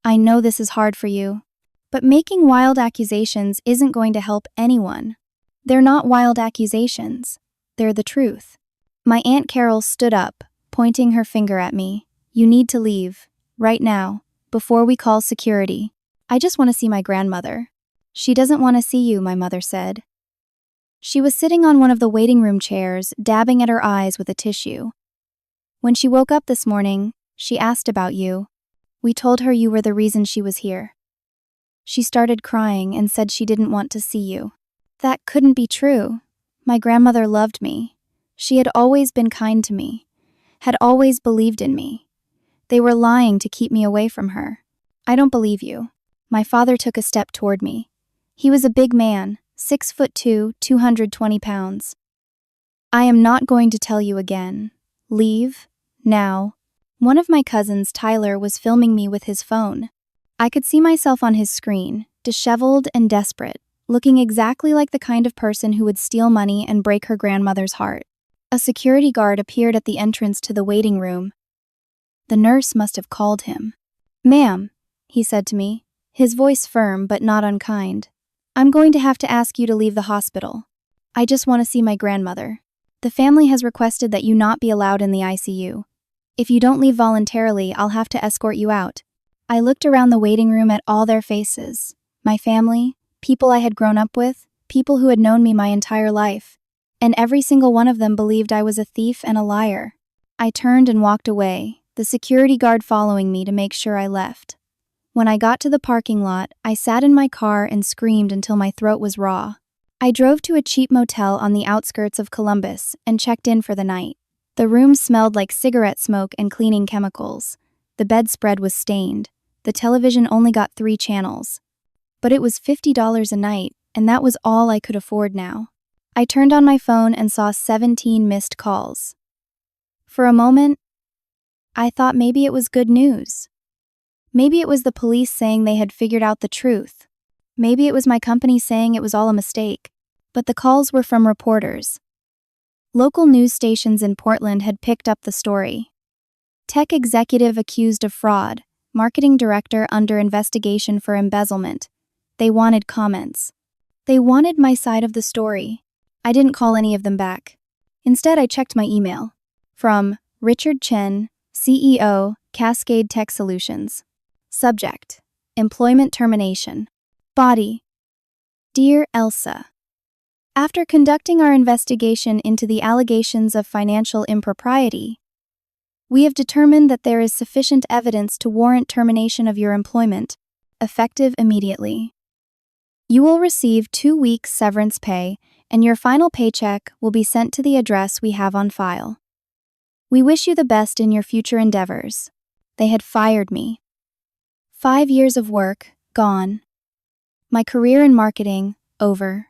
I know this is hard for you. But making wild accusations isn't going to help anyone. They're not wild accusations. They're the truth." My Aunt Carol stood up, pointing her finger at me. "You need to leave, right now, before we call security. I just want to see my grandmother." "She doesn't want to see you," my mother said. She was sitting on one of the waiting room chairs, dabbing at her eyes with a tissue. "When she woke up this morning, she asked about you. We told her you were the reason she was here. She started crying and said she didn't want to see you." That couldn't be true. My grandmother loved me. She had always been kind to me, had always believed in me. They were lying to keep me away from her. "I don't believe you." My father took a step toward me. He was a big man, 6'2", 220 pounds. "I am not going to tell you again. Leave, now." One of my cousins, Tyler, was filming me with his phone. I could see myself on his screen, disheveled and desperate, looking exactly like the kind of person who would steal money and break her grandmother's heart. A security guard appeared at the entrance to the waiting room. The nurse must have called him. "Ma'am," he said to me, his voice firm but not unkind. "I'm going to have to ask you to leave the hospital. I just want to see my grandmother. The family has requested that you not be allowed in the ICU. If you don't leave voluntarily, I'll have to escort you out." I looked around the waiting room at all their faces. My family, people I had grown up with, people who had known me my entire life. And every single one of them believed I was a thief and a liar. I turned and walked away, the security guard following me to make sure I left. When I got to the parking lot, I sat in my car and screamed until my throat was raw. I drove to a cheap motel on the outskirts of Columbus and checked in for the night. The room smelled like cigarette smoke and cleaning chemicals. The bedspread was stained. The television only got 3 channels. But it was $50 a night, and that was all I could afford now. I turned on my phone and saw 17 missed calls. For a moment, I thought maybe it was good news. Maybe it was the police saying they had figured out the truth. Maybe it was my company saying it was all a mistake. But the calls were from reporters. Local news stations in Portland had picked up the story. Tech executive accused of fraud, marketing director under investigation for embezzlement. They wanted comments. They wanted my side of the story. I didn't call any of them back. Instead, I checked my email. From Richard Chen, CEO, Cascade Tech Solutions. Subject: Employment Termination. Body: Dear Elsa, after conducting our investigation into the allegations of financial impropriety, we have determined that there is sufficient evidence to warrant termination of your employment, effective immediately. You will receive 2 weeks severance pay, and your final paycheck will be sent to the address we have on file. We wish you the best in your future endeavors. They had fired me. 5 years of work, gone. My career in marketing, over.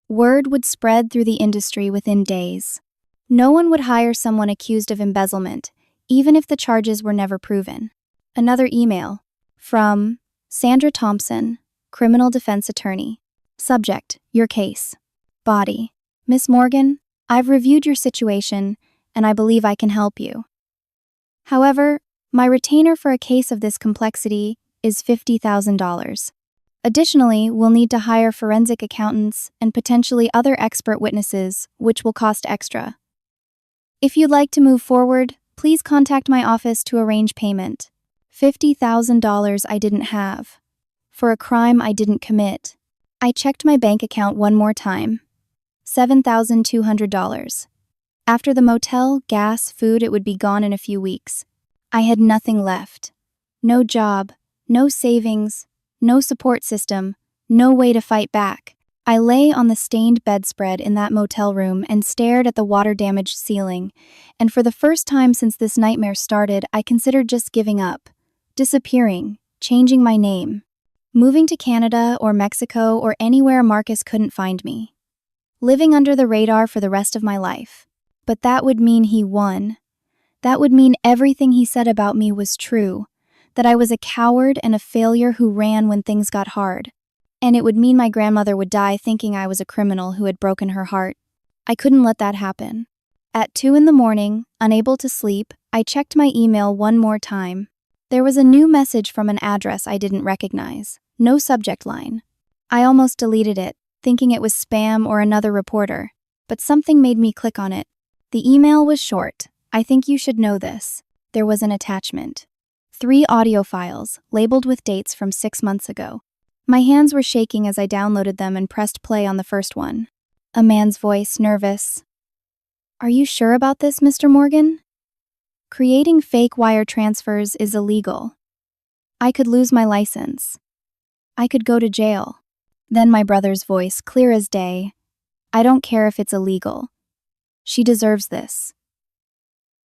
Word would spread through the industry within days. No one would hire someone accused of embezzlement, even if the charges were never proven. Another email. From Sandra Thompson, Criminal Defense Attorney. Subject: Your case. Body: Miss Morgan, I've reviewed your situation, and I believe I can help you. However, my retainer for a case of this complexity is $50,000. Additionally, we'll need to hire forensic accountants and potentially other expert witnesses, which will cost extra. If you'd like to move forward, please contact my office to arrange payment. $50,000 I didn't have. For a crime I didn't commit. I checked my bank account one more time. $7,200. After the motel, gas, food, it would be gone in a few weeks. I had nothing left. No job, no savings, no support system, no way to fight back. I lay on the stained bedspread in that motel room and stared at the water-damaged ceiling, and for the first time since this nightmare started, I considered just giving up, disappearing, changing my name, moving to Canada or Mexico or anywhere Marcus couldn't find me, living under the radar for the rest of my life. But that would mean he won. That would mean everything he said about me was true, that I was a coward and a failure who ran when things got hard. And it would mean my grandmother would die thinking I was a criminal who had broken her heart. I couldn't let that happen. At 2 a.m, unable to sleep, I checked my email one more time. There was a new message from an address I didn't recognize. No subject line. I almost deleted it, thinking it was spam or another reporter. But something made me click on it. The email was short. I think you should know this. There was an attachment. 3 audio files, labeled with dates from 6 months ago. My hands were shaking as I downloaded them and pressed play on the first one. A man's voice, nervous. Are you sure about this, Mr. Morgan? Creating fake wire transfers is illegal. I could lose my license. I could go to jail. Then my brother's voice, clear as day. I don't care if it's illegal. She deserves this.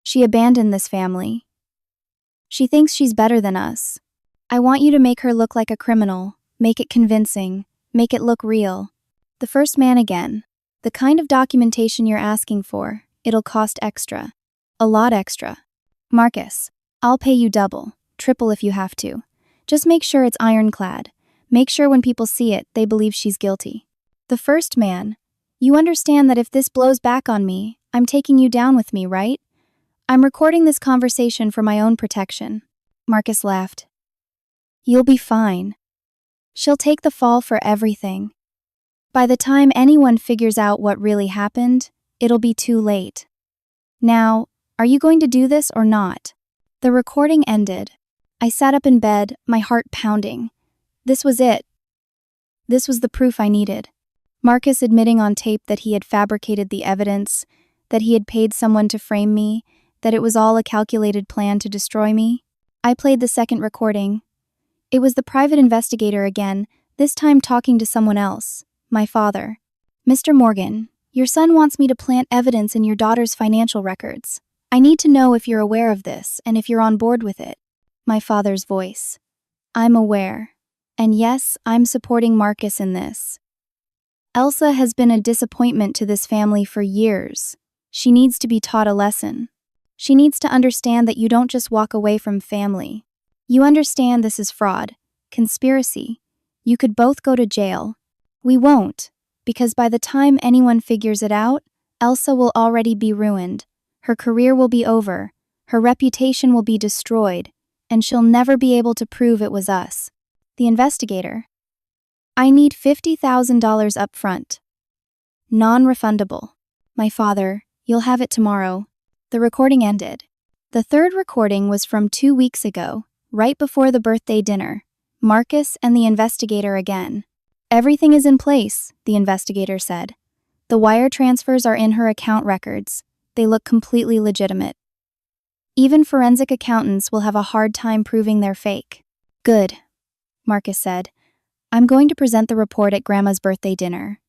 She abandoned this family. She thinks she's better than us. I want you to make her look like a criminal, make it convincing, make it look real. The first man again. The kind of documentation you're asking for, it'll cost extra. A lot extra. Marcus, I'll pay you double, triple if you have to. Just make sure it's ironclad. Make sure when people see it, they believe she's guilty. The first man. You understand that if this blows back on me, I'm taking you down with me, right? I'm recording this conversation for my own protection. Marcus laughed. You'll be fine. She'll take the fall for everything. By the time anyone figures out what really happened, it'll be too late. Now, are you going to do this or not? The recording ended. I sat up in bed, my heart pounding. This was it. This was the proof I needed. Marcus admitting on tape that he had fabricated the evidence, that he had paid someone to frame me, that it was all a calculated plan to destroy me. I played the second recording. It was the private investigator again, this time talking to someone else, my father. Mr. Morgan, your son wants me to plant evidence in your daughter's financial records. I need to know if you're aware of this and if you're on board with it. My father's voice. I'm aware. And yes, I'm supporting Marcus in this. Elsa has been a disappointment to this family for years. She needs to be taught a lesson. She needs to understand that you don't just walk away from family. You understand this is fraud, conspiracy. You could both go to jail. We won't, because by the time anyone figures it out, Elsa will already be ruined. Her career will be over, her reputation will be destroyed, and she'll never be able to prove it was us. The investigator. I need $50,000 up front. Non-refundable. My father, you'll have it tomorrow. The recording ended. The third recording was from 2 weeks ago, right before the birthday dinner. Marcus and the investigator again. Everything is in place, the investigator said. The wire transfers are in her account records. They look completely legitimate. Even forensic accountants will have a hard time proving they're fake. Good, Marcus said. I'm going to present the report at Grandma's birthday dinner.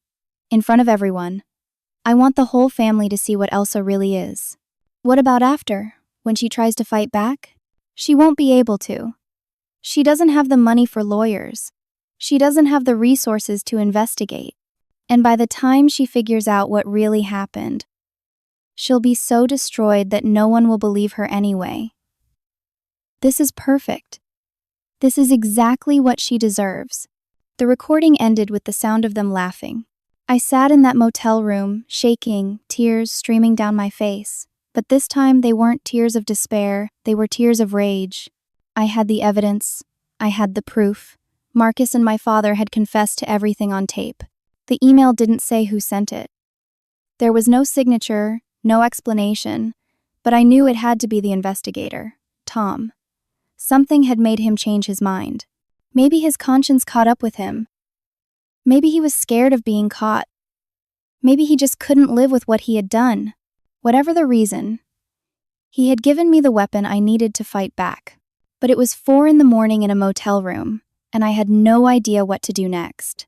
In front of everyone. I want the whole family to see what Elsa really is. What about after, when she tries to fight back? She won't be able to. She doesn't have the money for lawyers. She doesn't have the resources to investigate. And by the time she figures out what really happened, she'll be so destroyed that no one will believe her anyway. This is perfect. This is exactly what she deserves. The recording ended with the sound of them laughing. I sat in that motel room, shaking, tears streaming down my face. But this time they weren't tears of despair, they were tears of rage. I had the evidence. I had the proof. Marcus and my father had confessed to everything on tape. The email didn't say who sent it. There was no signature, no explanation, but I knew it had to be the investigator, Tom. Something had made him change his mind. Maybe his conscience caught up with him. Maybe he was scared of being caught. Maybe he just couldn't live with what he had done. Whatever the reason, he had given me the weapon I needed to fight back. But it was 4 in the morning in a motel room, and I had no idea what to do next.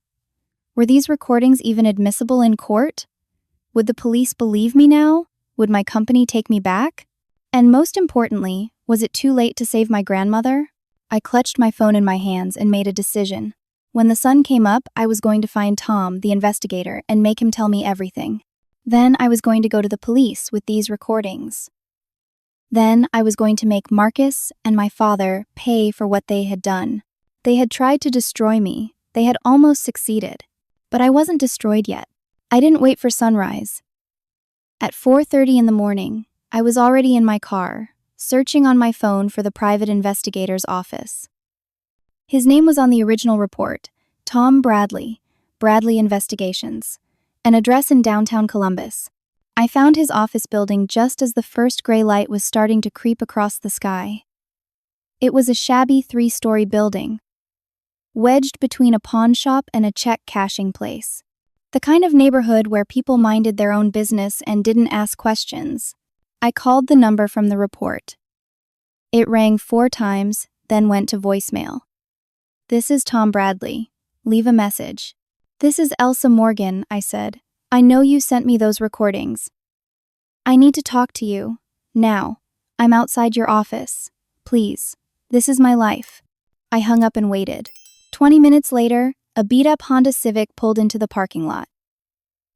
Were these recordings even admissible in court? Would the police believe me now? Would my company take me back? And most importantly, was it too late to save my grandmother? I clutched my phone in my hands and made a decision. When the sun came up, I was going to find Tom, the investigator, and make him tell me everything. Then I was going to go to the police with these recordings. Then I was going to make Marcus and my father pay for what they had done. They had tried to destroy me. They had almost succeeded. But I wasn't destroyed yet. I didn't wait for sunrise. At 4:30 in the morning, I was already in my car, searching on my phone for the private investigator's office. His name was on the original report, Tom Bradley, Bradley Investigations, an address in downtown Columbus. I found his office building just as the first gray light was starting to creep across the sky. It was a shabby 3-story building, wedged between a pawn shop and a check cashing place. The kind of neighborhood where people minded their own business and didn't ask questions. I called the number from the report. It rang 4 times, then went to voicemail. This is Tom Bradley. Leave a message. This is Elsa Morgan, I said. I know you sent me those recordings. I need to talk to you. Now. I'm outside your office. Please. This is my life. I hung up and waited. 20 minutes later, a beat-up Honda Civic pulled into the parking lot.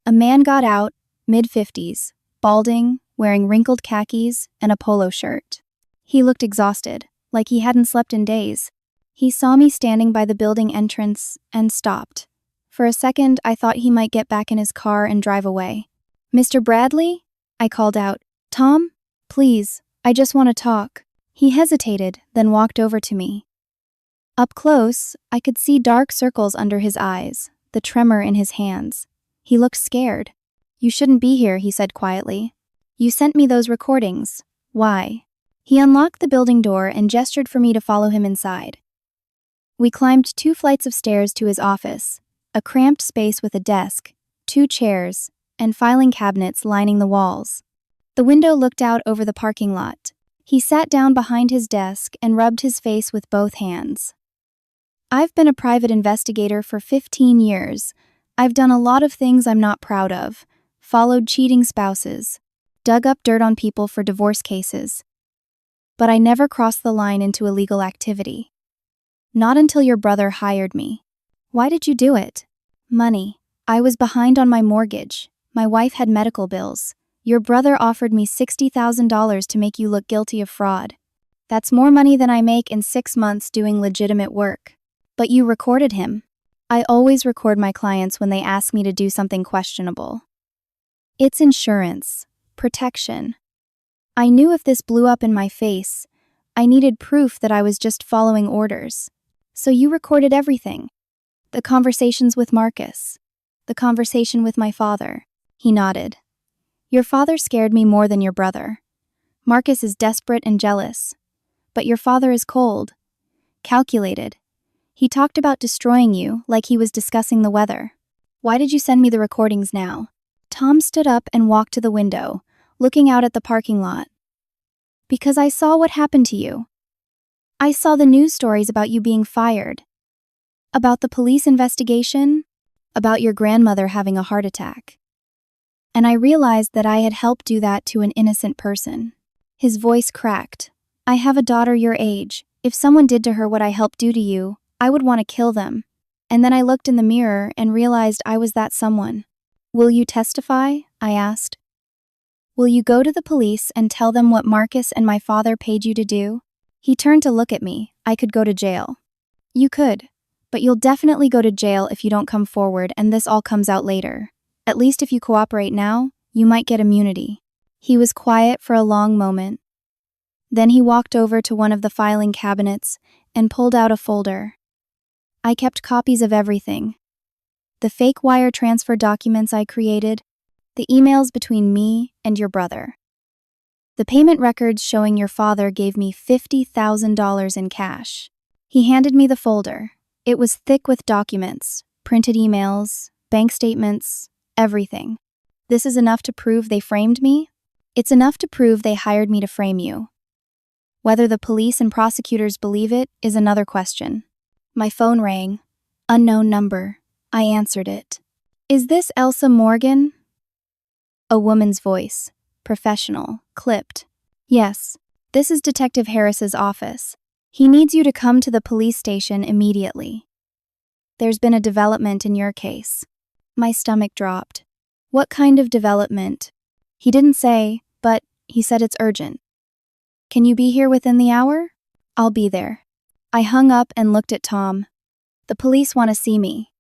A man got out, mid-50s, balding, wearing wrinkled khakis and a polo shirt. He looked exhausted, like he hadn't slept in days. He saw me standing by the building entrance and stopped. For a second, I thought he might get back in his car and drive away. Mr. Bradley? I called out. Tom? Please, I just want to talk. He hesitated, then walked over to me. Up close, I could see dark circles under his eyes, the tremor in his hands. He looked scared. "You shouldn't be here," he said quietly. "You sent me those recordings. Why?" He unlocked the building door and gestured for me to follow him inside. We climbed 2 flights of stairs to his office, a cramped space with a desk, 2 chairs, and filing cabinets lining the walls. The window looked out over the parking lot. He sat down behind his desk and rubbed his face with both hands. "I've been a private investigator for 15 years. I've done a lot of things I'm not proud of. Followed cheating spouses. Dug up dirt on people for divorce cases. But I never crossed the line into illegal activity. Not until your brother hired me." "Why did you do it?" "Money. I was behind on my mortgage. My wife had medical bills. Your brother offered me $60,000 to make you look guilty of fraud. That's more money than I make in 6 months doing legitimate work. But you recorded him." "I always record my clients when they ask me to do something questionable. It's insurance. Protection. I knew if this blew up in my face, I needed proof that I was just following orders. So you recorded everything. The conversations with Marcus. The conversation with my father." He nodded. "Your father scared me more than your brother. Marcus is desperate and jealous. But your father is cold. Calculated. He talked about destroying you like he was discussing the weather." "Why did you send me the recordings now?" Tom stood up and walked to the window, looking out at the parking lot. "Because I saw what happened to you. I saw the news stories about you being fired. About the police investigation. About your grandmother having a heart attack. And I realized that I had helped do that to an innocent person." His voice cracked. "I have a daughter your age. If someone did to her what I helped do to you, I would want to kill them. And then I looked in the mirror and realized I was that someone." "Will you testify?" I asked. "Will you go to the police and tell them what Marcus and my father paid you to do?" He turned to look at me. "I could go to jail." "You could. But you'll definitely go to jail if you don't come forward and this all comes out later. At least if you cooperate now, you might get immunity." He was quiet for a long moment. Then he walked over to one of the filing cabinets and pulled out a folder. I kept copies of everything. The fake wire transfer documents I created, the emails between me and your brother. The payment records showing your father gave me $50,000 in cash. He handed me the folder. It was thick with documents, printed emails, bank statements, everything. "This is enough to prove they framed me?" "It's enough to prove they hired me to frame you. Whether the police and prosecutors believe it is another question." My phone rang. Unknown number. I answered it. "Is this Elsa Morgan?" A woman's voice. Professional. Clipped. "Yes. This is Detective Harris's office. He needs you to come to the police station immediately. There's been a development in your case." My stomach dropped. "What kind of development?" He didn't say, but he said it's urgent. "Can you be here within the hour?" "I'll be there." I hung up and looked at Tom. "The police want to see me.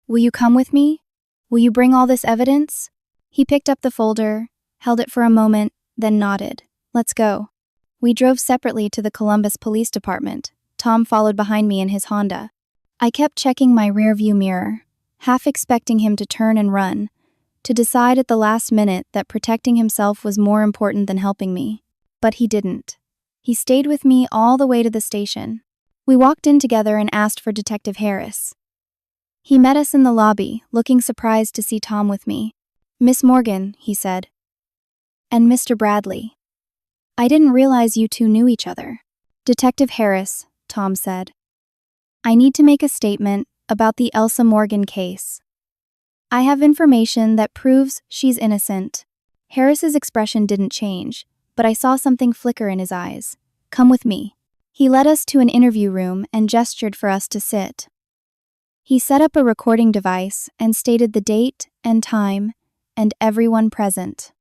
Will you come with me? Will you bring all this evidence?" He picked up the folder, held it for a moment, then nodded. "Let's go." We drove separately to the Columbus Police Department. Tom followed behind me in his Honda. I kept checking my rearview mirror, half expecting him to turn and run, to decide at the last minute that protecting himself was more important than helping me. But he didn't. He stayed with me all the way to the station. We walked in together and asked for Detective Harris. He met us in the lobby, looking surprised to see Tom with me. "Miss Morgan," he said. "And Mr. Bradley. I didn't realize you two knew each other." "Detective Harris," Tom said. "I need to make a statement about the Elsa Morgan case. I have information that proves she's innocent." Harris's expression didn't change, but I saw something flicker in his eyes. "Come with me." He led us to an interview room and gestured for us to sit. He set up a recording device and stated the date and time and everyone present.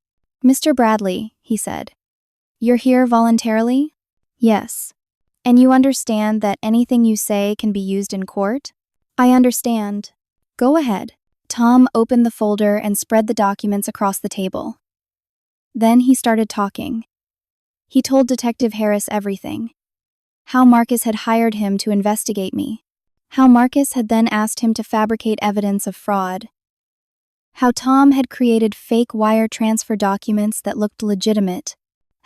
"Mr. Bradley," he said, "you're here voluntarily?" "Yes." "And you understand that anything you say can be used in court?" "I understand." "Go ahead." Tom opened the folder and spread the documents across the table. Then he started talking. He told Detective Harris everything. How Marcus had hired him to investigate me. How Marcus had then asked him to fabricate evidence of fraud. How Tom had created fake wire transfer documents that looked legitimate.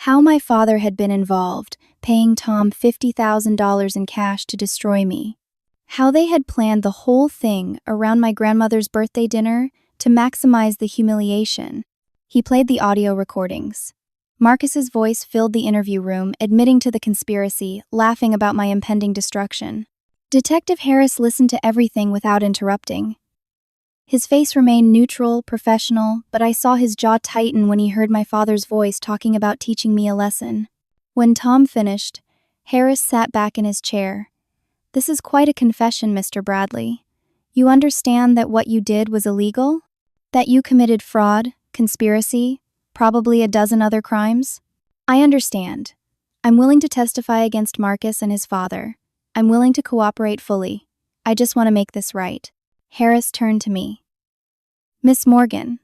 How my father had been involved, paying Tom $50,000 in cash to destroy me. How they had planned the whole thing around my grandmother's birthday dinner to maximize the humiliation. He played the audio recordings. Marcus's voice filled the interview room, admitting to the conspiracy, laughing about my impending destruction. Detective Harris listened to everything without interrupting. His face remained neutral, professional, but I saw his jaw tighten when he heard my father's voice talking about teaching me a lesson. When Tom finished, Harris sat back in his chair. "This is quite a confession, Mr. Bradley. You understand that what you did was illegal? That you committed fraud, conspiracy, probably a dozen other crimes?" "I understand. I'm willing to testify against Marcus and his father. I'm willing to cooperate fully. I just want to make this right." Harris turned to me. "Miss Morgan,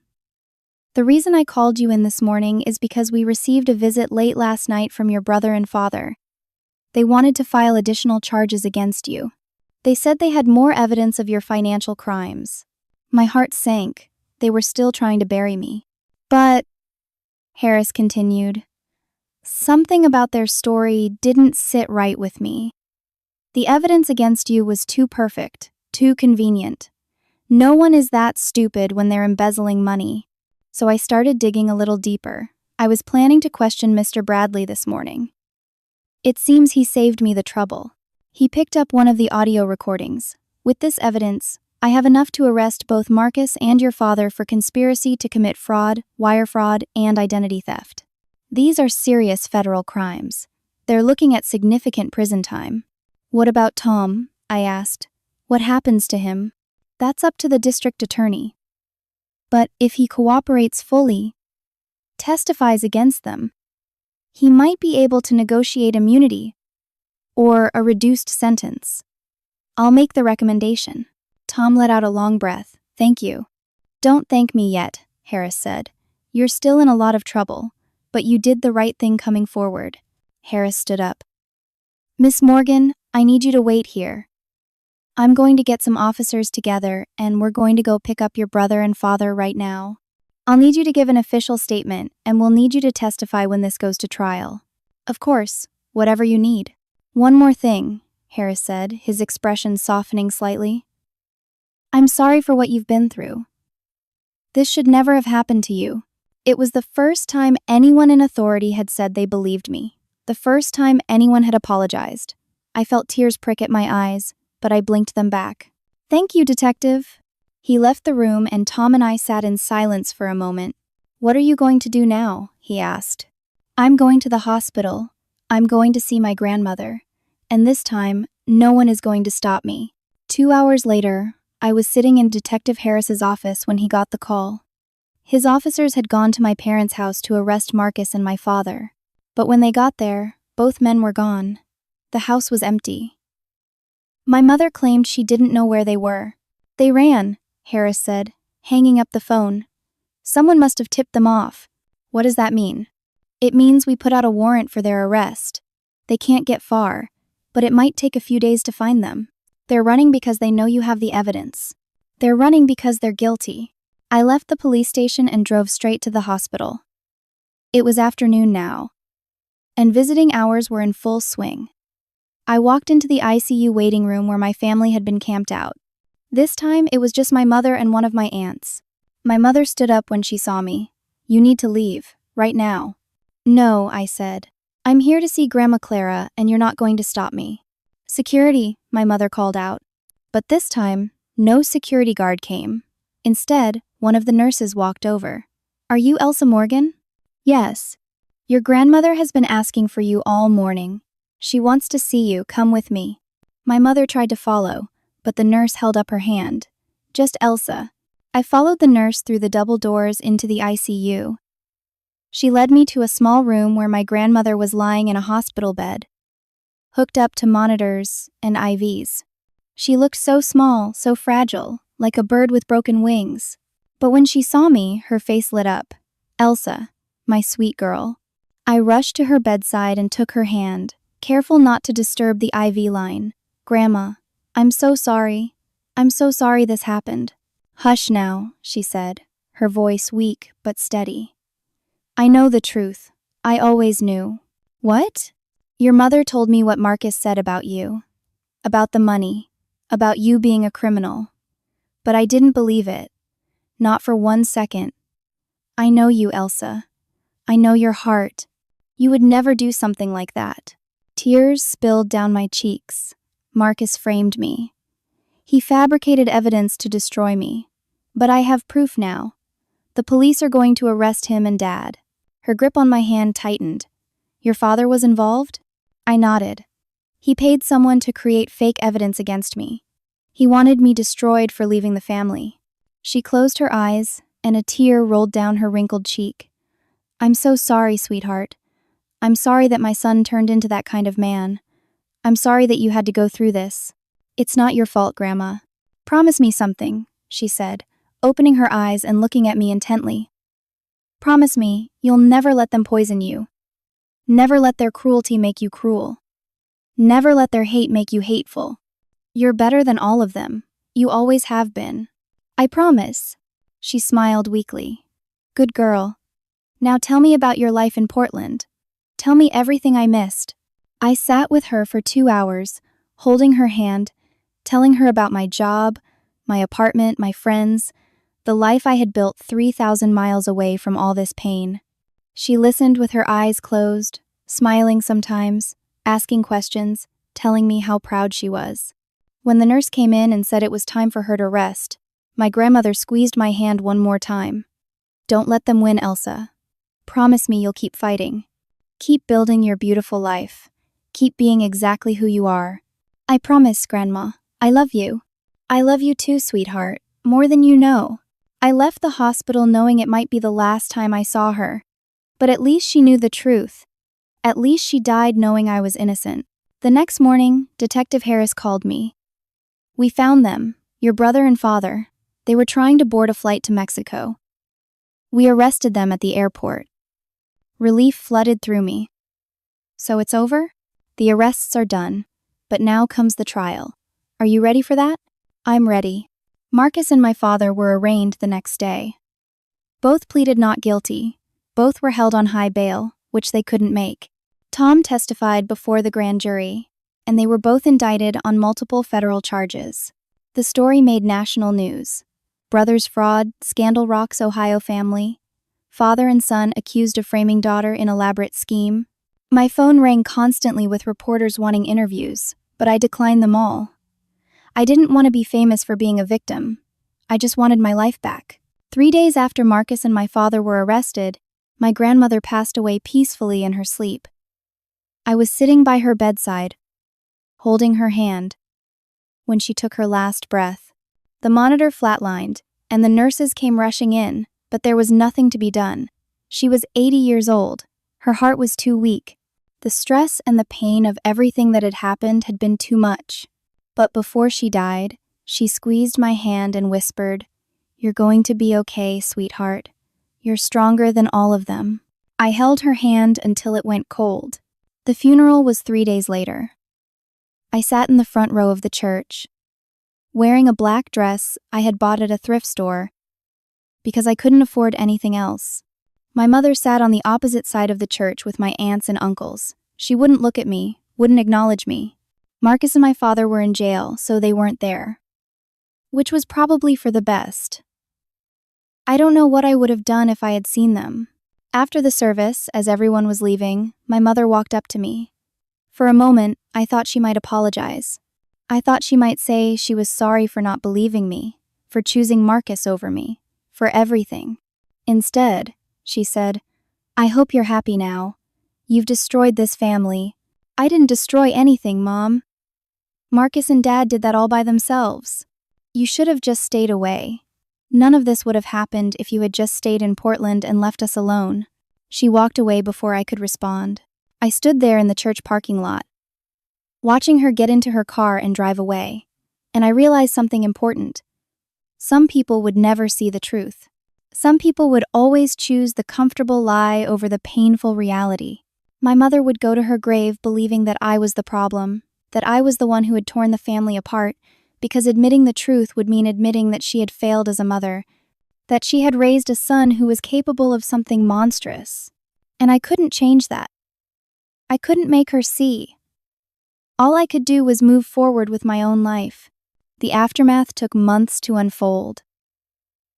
the reason I called you in this morning is because we received a visit late last night from your brother and father. They wanted to file additional charges against you. They said they had more evidence of your financial crimes." My heart sank. They were still trying to bury me. "But," Harris continued, "something about their story didn't sit right with me. The evidence against you was too perfect, too convenient. No one is that stupid when they're embezzling money. So I started digging a little deeper. I was planning to question Mr. Bradley this morning. It seems he saved me the trouble. He picked up one of the audio recordings. With this evidence, I have enough to arrest both Marcus and your father for conspiracy to commit fraud, wire fraud, and identity theft. These are serious federal crimes. They're looking at significant prison time." "What about Tom?" I asked. "What happens to him?" "That's up to the district attorney. But if he cooperates fully, testifies against them, he might be able to negotiate immunity or a reduced sentence. I'll make the recommendation." Tom let out a long breath. "Thank you." "Don't thank me yet," Harris said. "You're still in a lot of trouble, but you did the right thing coming forward." Harris stood up. "Miss Morgan, I need you to wait here. I'm going to get some officers together, and we're going to go pick up your brother and father right now. I'll need you to give an official statement, and we'll need you to testify when this goes to trial. Of course, whatever you need." "One more thing," Harris said, his expression softening slightly. "I'm sorry for what you've been through. This should never have happened to you. It was the first time anyone in authority had said they believed me. The first time anyone had apologized. I felt tears prick at my eyes, but I blinked them back. "Thank you, Detective." He left the room and Tom and I sat in silence for a moment. "What are you going to do now?" he asked. "I'm going to the hospital. I'm going to see my grandmother. And this time, no one is going to stop me." 2 hours later, I was sitting in Detective Harris's office when he got the call. His officers had gone to my parents' house to arrest Marcus and my father. But when they got there, both men were gone. The house was empty. My mother claimed she didn't know where they were. "They ran," Harris said, hanging up the phone. "Someone must have tipped them off." "What does that mean?" "It means we put out a warrant for their arrest. They can't get far, but it might take a few days to find them. They're running because they know you have the evidence. They're running because they're guilty." I left the police station and drove straight to the hospital. It was afternoon now, and visiting hours were in full swing. I walked into the ICU waiting room where my family had been camped out. This time, it was just my mother and one of my aunts. My mother stood up when she saw me. "You need to leave, right now." "No," I said. "I'm here to see Grandma Clara, and you're not going to stop me." "Security," my mother called out. But this time, no security guard came. Instead, one of the nurses walked over. "Are you Elsa Morgan?" "Yes. Your grandmother has been asking for you all morning. She wants to see you. Come with me." My mother tried to follow, but the nurse held up her hand. "Just Elsa." I followed the nurse through the double doors into the ICU. She led me to a small room where my grandmother was lying in a hospital bed, hooked up to monitors and IVs. She looked so small, so fragile, like a bird with broken wings. But when she saw me, her face lit up. "Elsa, my sweet girl." I rushed to her bedside and took her hand, careful not to disturb the IV line. Grandma, I'm so sorry. I'm so sorry this happened. Hush now, she said, her voice weak but steady. I know the truth. I always knew. What? Your mother told me what Marcus said about you. About the money. About you being a criminal. But I didn't believe it. Not for 1 second. I know you, Elsa. I know your heart. You would never do something like that. Tears spilled down my cheeks. Marcus framed me. He fabricated evidence to destroy me. But I have proof now. The police are going to arrest him and Dad. Her grip on my hand tightened. Your father was involved? I nodded. He paid someone to create fake evidence against me. He wanted me destroyed for leaving the family. She closed her eyes, and a tear rolled down her wrinkled cheek. I'm so sorry, sweetheart. I'm sorry that my son turned into that kind of man. I'm sorry that you had to go through this. It's not your fault, Grandma. Promise me something, she said, opening her eyes and looking at me intently. Promise me you'll never let them poison you. Never let their cruelty make you cruel. Never let their hate make you hateful. You're better than all of them. You always have been. I promise. She smiled weakly. Good girl. Now tell me about your life in Portland. Tell me everything I missed. I sat with her for 2 hours, holding her hand, telling her about my job, my apartment, my friends, the life I had built 3,000 miles away from all this pain. She listened with her eyes closed, smiling sometimes, asking questions, telling me how proud she was. When the nurse came in and said it was time for her to rest, my grandmother squeezed my hand one more time. Don't let them win, Elsa. Promise me you'll keep fighting. Keep building your beautiful life. Keep being exactly who you are. I promise, Grandma. I love you. I love you too, sweetheart, more than you know. I left the hospital knowing it might be the last time I saw her. But at least she knew the truth. At least she died knowing I was innocent. The next morning, Detective Harris called me. We found them, your brother and father. They were trying to board a flight to Mexico. We arrested them at the airport. Relief flooded through me. So it's over? The arrests are done. But now comes the trial. Are you ready for that? I'm ready. Marcus and my father were arraigned the next day. Both pleaded not guilty. Both were held on high bail, which they couldn't make. Tom testified before the grand jury, and they were both indicted on multiple federal charges. The story made national news. Brothers fraud, scandal rocks Ohio family. Father and son accused of framing daughter in elaborate scheme. My phone rang constantly with reporters wanting interviews, but I declined them all. I didn't want to be famous for being a victim. I just wanted my life back. 3 days after Marcus and my father were arrested, my grandmother passed away peacefully in her sleep. I was sitting by her bedside, holding her hand, when she took her last breath. The monitor flatlined, and the nurses came rushing in, but there was nothing to be done. She was 80 years old. Her heart was too weak. The stress and the pain of everything that had happened had been too much. But before she died, she squeezed my hand and whispered, "You're going to be okay, sweetheart. You're stronger than all of them." I held her hand until it went cold. The funeral was 3 days later. I sat in the front row of the church, wearing a black dress I had bought at a thrift store because I couldn't afford anything else. My mother sat on the opposite side of the church with my aunts and uncles. She wouldn't look at me, wouldn't acknowledge me. Marcus and my father were in jail, so they weren't there. Which was probably for the best. I don't know what I would have done if I had seen them. After the service, as everyone was leaving, my mother walked up to me. For a moment, I thought she might apologize. I thought she might say she was sorry for not believing me, for choosing Marcus over me, for everything. Instead, she said, "I hope you're happy now. You've destroyed this family." "I didn't destroy anything, Mom. Marcus and Dad did that all by themselves. You should have just stayed away. None of this would have happened if you had just stayed in Portland and left us alone." She walked away before I could respond. I stood there in the church parking lot, watching her get into her car and drive away, and I realized something important. Some people would never see the truth. Some people would always choose the comfortable lie over the painful reality. My mother would go to her grave believing that I was the problem, that I was the one who had torn the family apart, because admitting the truth would mean admitting that she had failed as a mother, that she had raised a son who was capable of something monstrous. And I couldn't change that. I couldn't make her see. All I could do was move forward with my own life. The aftermath took months to unfold.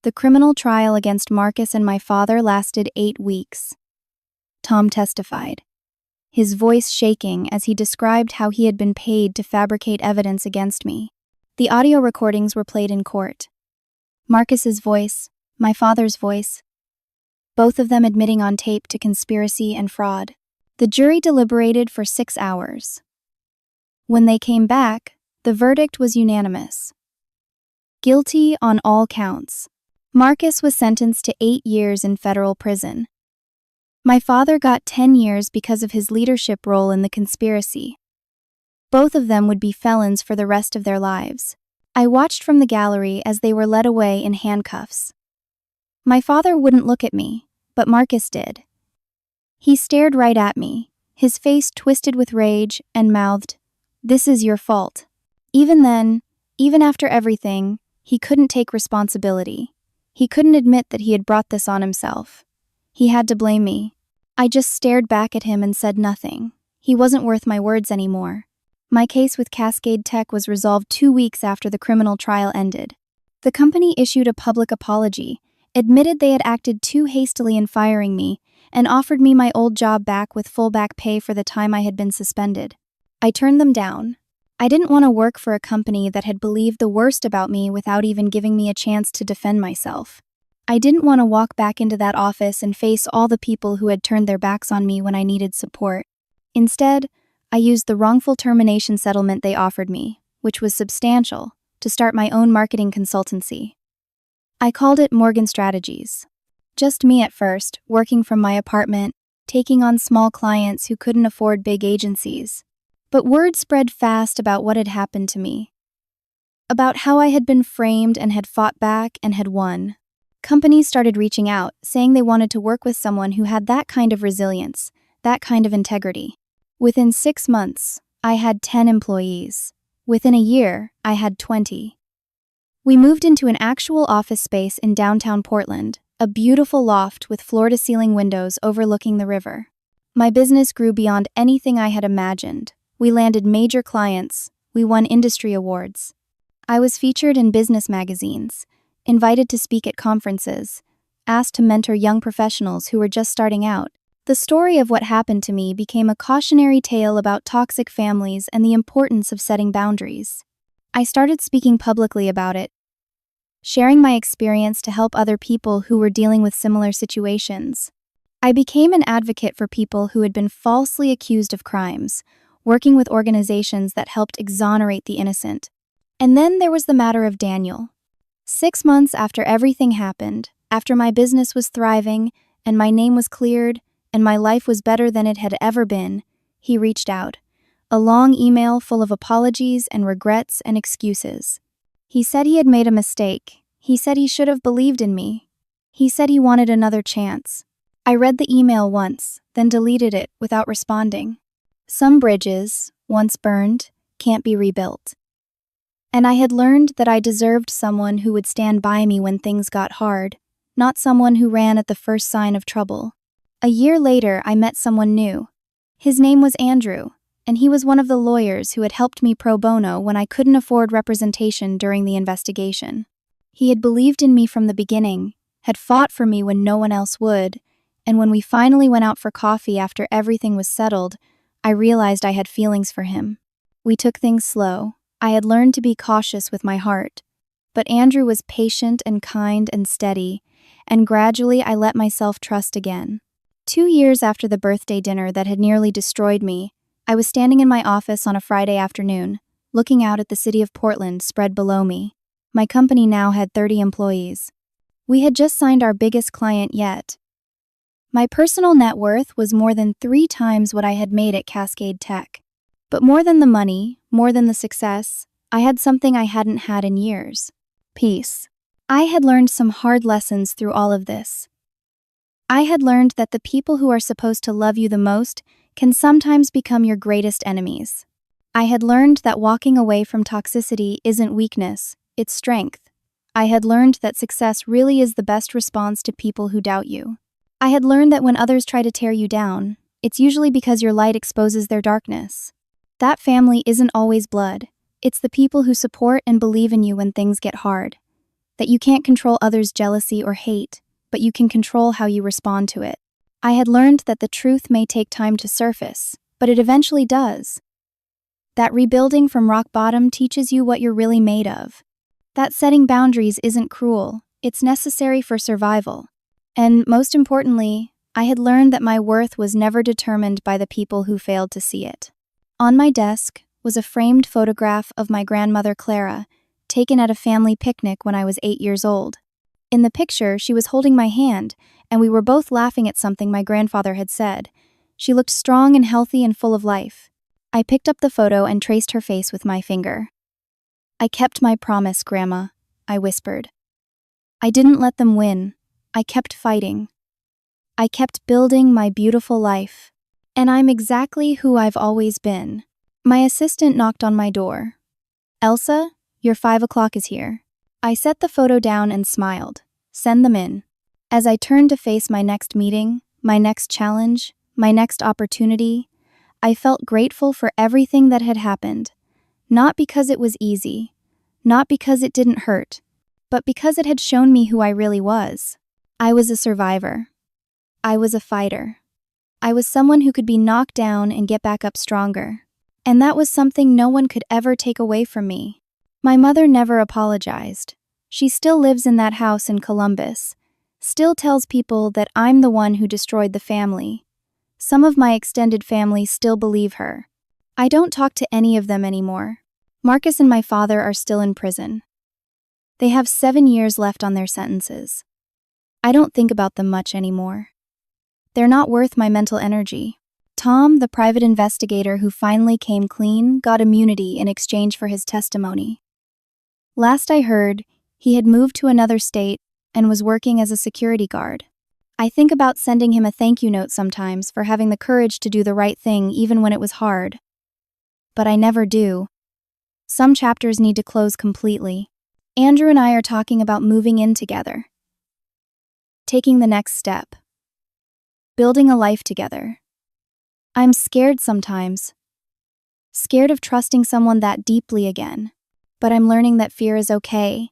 The criminal trial against Marcus and my father lasted 8 weeks. Tom testified, his voice shaking as he described how he had been paid to fabricate evidence against me. The audio recordings were played in court. Marcus's voice, my father's voice, both of them admitting on tape to conspiracy and fraud. The jury deliberated for 6 hours. When they came back, the verdict was unanimous. Guilty on all counts. Marcus was sentenced to 8 years in federal prison. My father got 10 years because of his leadership role in the conspiracy. Both of them would be felons for the rest of their lives. I watched from the gallery as they were led away in handcuffs. My father wouldn't look at me, but Marcus did. He stared right at me, his face twisted with rage, and mouthed, "This is your fault." Even then, even after everything, he couldn't take responsibility. He couldn't admit that he had brought this on himself. He had to blame me. I just stared back at him and said nothing. He wasn't worth my words anymore. My case with Cascade Tech was resolved 2 weeks after the criminal trial ended. The company issued a public apology, admitted they had acted too hastily in firing me, and offered me my old job back with full back pay for the time I had been suspended. I turned them down. I didn't want to work for a company that had believed the worst about me without even giving me a chance to defend myself. I didn't want to walk back into that office and face all the people who had turned their backs on me when I needed support. Instead, I used the wrongful termination settlement they offered me, which was substantial, to start my own marketing consultancy. I called it Morgan Strategies. Just me at first, working from my apartment, taking on small clients who couldn't afford big agencies. But word spread fast about what had happened to me. About how I had been framed and had fought back and had won. Companies started reaching out, saying they wanted to work with someone who had that kind of resilience, that kind of integrity. Within 6 months, I had 10 employees. Within a year, I had 20. We moved into an actual office space in downtown Portland, a beautiful loft with floor-to-ceiling windows overlooking the river. My business grew beyond anything I had imagined. We landed major clients. We won industry awards. I was featured in business magazines, invited to speak at conferences, asked to mentor young professionals who were just starting out. The story of what happened to me became a cautionary tale about toxic families and the importance of setting boundaries. I started speaking publicly about it, sharing my experience to help other people who were dealing with similar situations. I became an advocate for people who had been falsely accused of crimes, working with organizations that helped exonerate the innocent. And then there was the matter of Daniel. 6 months after everything happened, after my business was thriving and my name was cleared and my life was better than it had ever been, he reached out. A long email full of apologies and regrets and excuses. He said he had made a mistake. He said he should have believed in me. He said he wanted another chance. I read the email once, then deleted it without responding. Some bridges, once burned, can't be rebuilt. And I had learned that I deserved someone who would stand by me when things got hard, not someone who ran at the first sign of trouble. A year later, I met someone new. His name was Andrew, and he was one of the lawyers who had helped me pro bono when I couldn't afford representation during the investigation. He had believed in me from the beginning, had fought for me when no one else would, and when we finally went out for coffee after everything was settled, I realized I had feelings for him. We took things slow. I had learned to be cautious with my heart. But Andrew was patient and kind and steady, and gradually I let myself trust again. 2 years after the birthday dinner that had nearly destroyed me, I was standing in my office on a Friday afternoon, looking out at the city of Portland spread below me. My company now had 30 employees. We had just signed our biggest client yet. My personal net worth was more than 3 times what I had made at Cascade Tech. But more than the money, more than the success, I had something I hadn't had in years. Peace. I had learned some hard lessons through all of this. I had learned that the people who are supposed to love you the most can sometimes become your greatest enemies. I had learned that walking away from toxicity isn't weakness, it's strength. I had learned that success really is the best response to people who doubt you. I had learned that when others try to tear you down, it's usually because your light exposes their darkness. That family isn't always blood. It's the people who support and believe in you when things get hard. That you can't control others' jealousy or hate, but you can control how you respond to it. I had learned that the truth may take time to surface, but it eventually does. That rebuilding from rock bottom teaches you what you're really made of. That setting boundaries isn't cruel, it's necessary for survival. And most importantly, I had learned that my worth was never determined by the people who failed to see it. On my desk was a framed photograph of my grandmother Clara, taken at a family picnic when I was 8 years old. In the picture, she was holding my hand, and we were both laughing at something my grandfather had said. She looked strong and healthy and full of life. I picked up the photo and traced her face with my finger. "I kept my promise, Grandma," I whispered. "I didn't let them win. I kept fighting. I kept building my beautiful life. And I'm exactly who I've always been." My assistant knocked on my door. "Elsa, your 5 o'clock is here." I set the photo down and smiled. "Send them in." As I turned to face my next meeting, my next challenge, my next opportunity, I felt grateful for everything that had happened. Not because it was easy, not because it didn't hurt, but because it had shown me who I really was. I was a survivor. I was a fighter. I was someone who could be knocked down and get back up stronger. And that was something no one could ever take away from me. My mother never apologized. She still lives in that house in Columbus, still tells people that I'm the one who destroyed the family. Some of my extended family still believe her. I don't talk to any of them anymore. Marcus and my father are still in prison. They have 7 years left on their sentences. I don't think about them much anymore. They're not worth my mental energy. Tom, the private investigator who finally came clean, got immunity in exchange for his testimony. Last I heard, he had moved to another state and was working as a security guard. I think about sending him a thank you note sometimes for having the courage to do the right thing even when it was hard. But I never do. Some chapters need to close completely. Andrew and I are talking about moving in together. Taking the next step. Building a life together. I'm scared sometimes. Scared of trusting someone that deeply again. But I'm learning that fear is okay.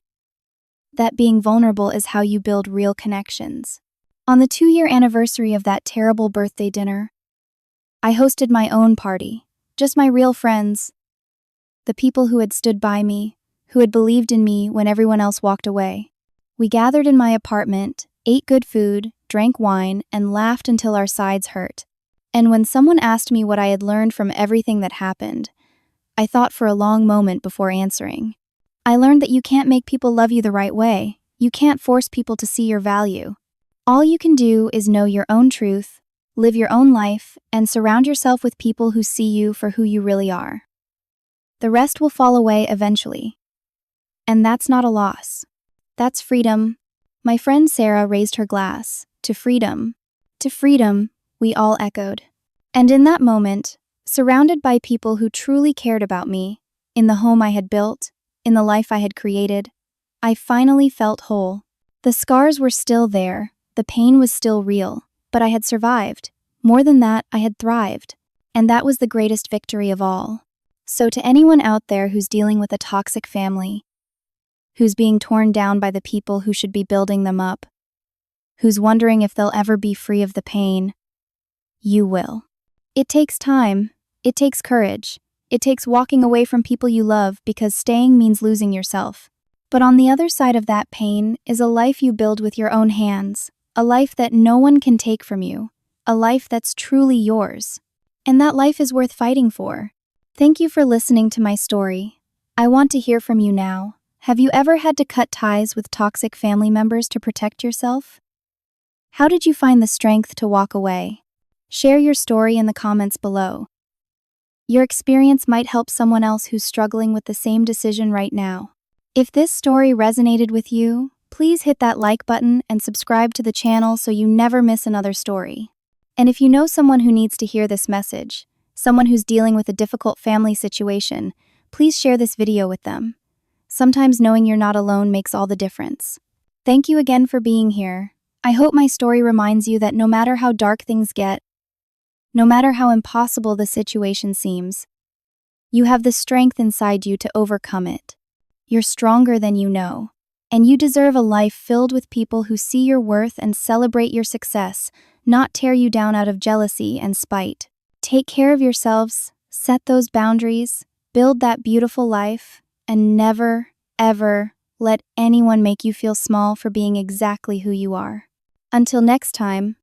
That being vulnerable is how you build real connections. On the 2-year anniversary of that terrible birthday dinner, I hosted my own party, just my real friends, the people who had stood by me, who had believed in me when everyone else walked away. We gathered in my apartment, ate good food, drank wine, and laughed until our sides hurt. And when someone asked me what I had learned from everything that happened, I thought for a long moment before answering. I learned that you can't make people love you the right way. You can't force people to see your value. All you can do is know your own truth, live your own life, and surround yourself with people who see you for who you really are. The rest will fall away eventually. And that's not a loss. That's freedom. My friend Sarah raised her glass. To freedom. To freedom, we all echoed. And in that moment, surrounded by people who truly cared about me, in the home I had built, in the life I had created, I finally felt whole. The scars were still there, the pain was still real, but I had survived. More than that, I had thrived. And that was the greatest victory of all. So to anyone out there who's dealing with a toxic family, who's being torn down by the people who should be building them up, who's wondering if they'll ever be free of the pain, you will. It takes time. It takes courage. It takes walking away from people you love because staying means losing yourself. But on the other side of that pain is a life you build with your own hands, a life that no one can take from you, a life that's truly yours. And that life is worth fighting for. Thank you for listening to my story. I want to hear from you now. Have you ever had to cut ties with toxic family members to protect yourself? How did you find the strength to walk away? Share your story in the comments below. Your experience might help someone else who's struggling with the same decision right now. If this story resonated with you, please hit that like button and subscribe to the channel so you never miss another story. And if you know someone who needs to hear this message, someone who's dealing with a difficult family situation, please share this video with them. Sometimes knowing you're not alone makes all the difference. Thank you again for being here. I hope my story reminds you that no matter how dark things get, no matter how impossible the situation seems, you have the strength inside you to overcome it. You're stronger than you know, and you deserve a life filled with people who see your worth and celebrate your success, not tear you down out of jealousy and spite. Take care of yourselves, set those boundaries, build that beautiful life, and never, ever let anyone make you feel small for being exactly who you are. Until next time,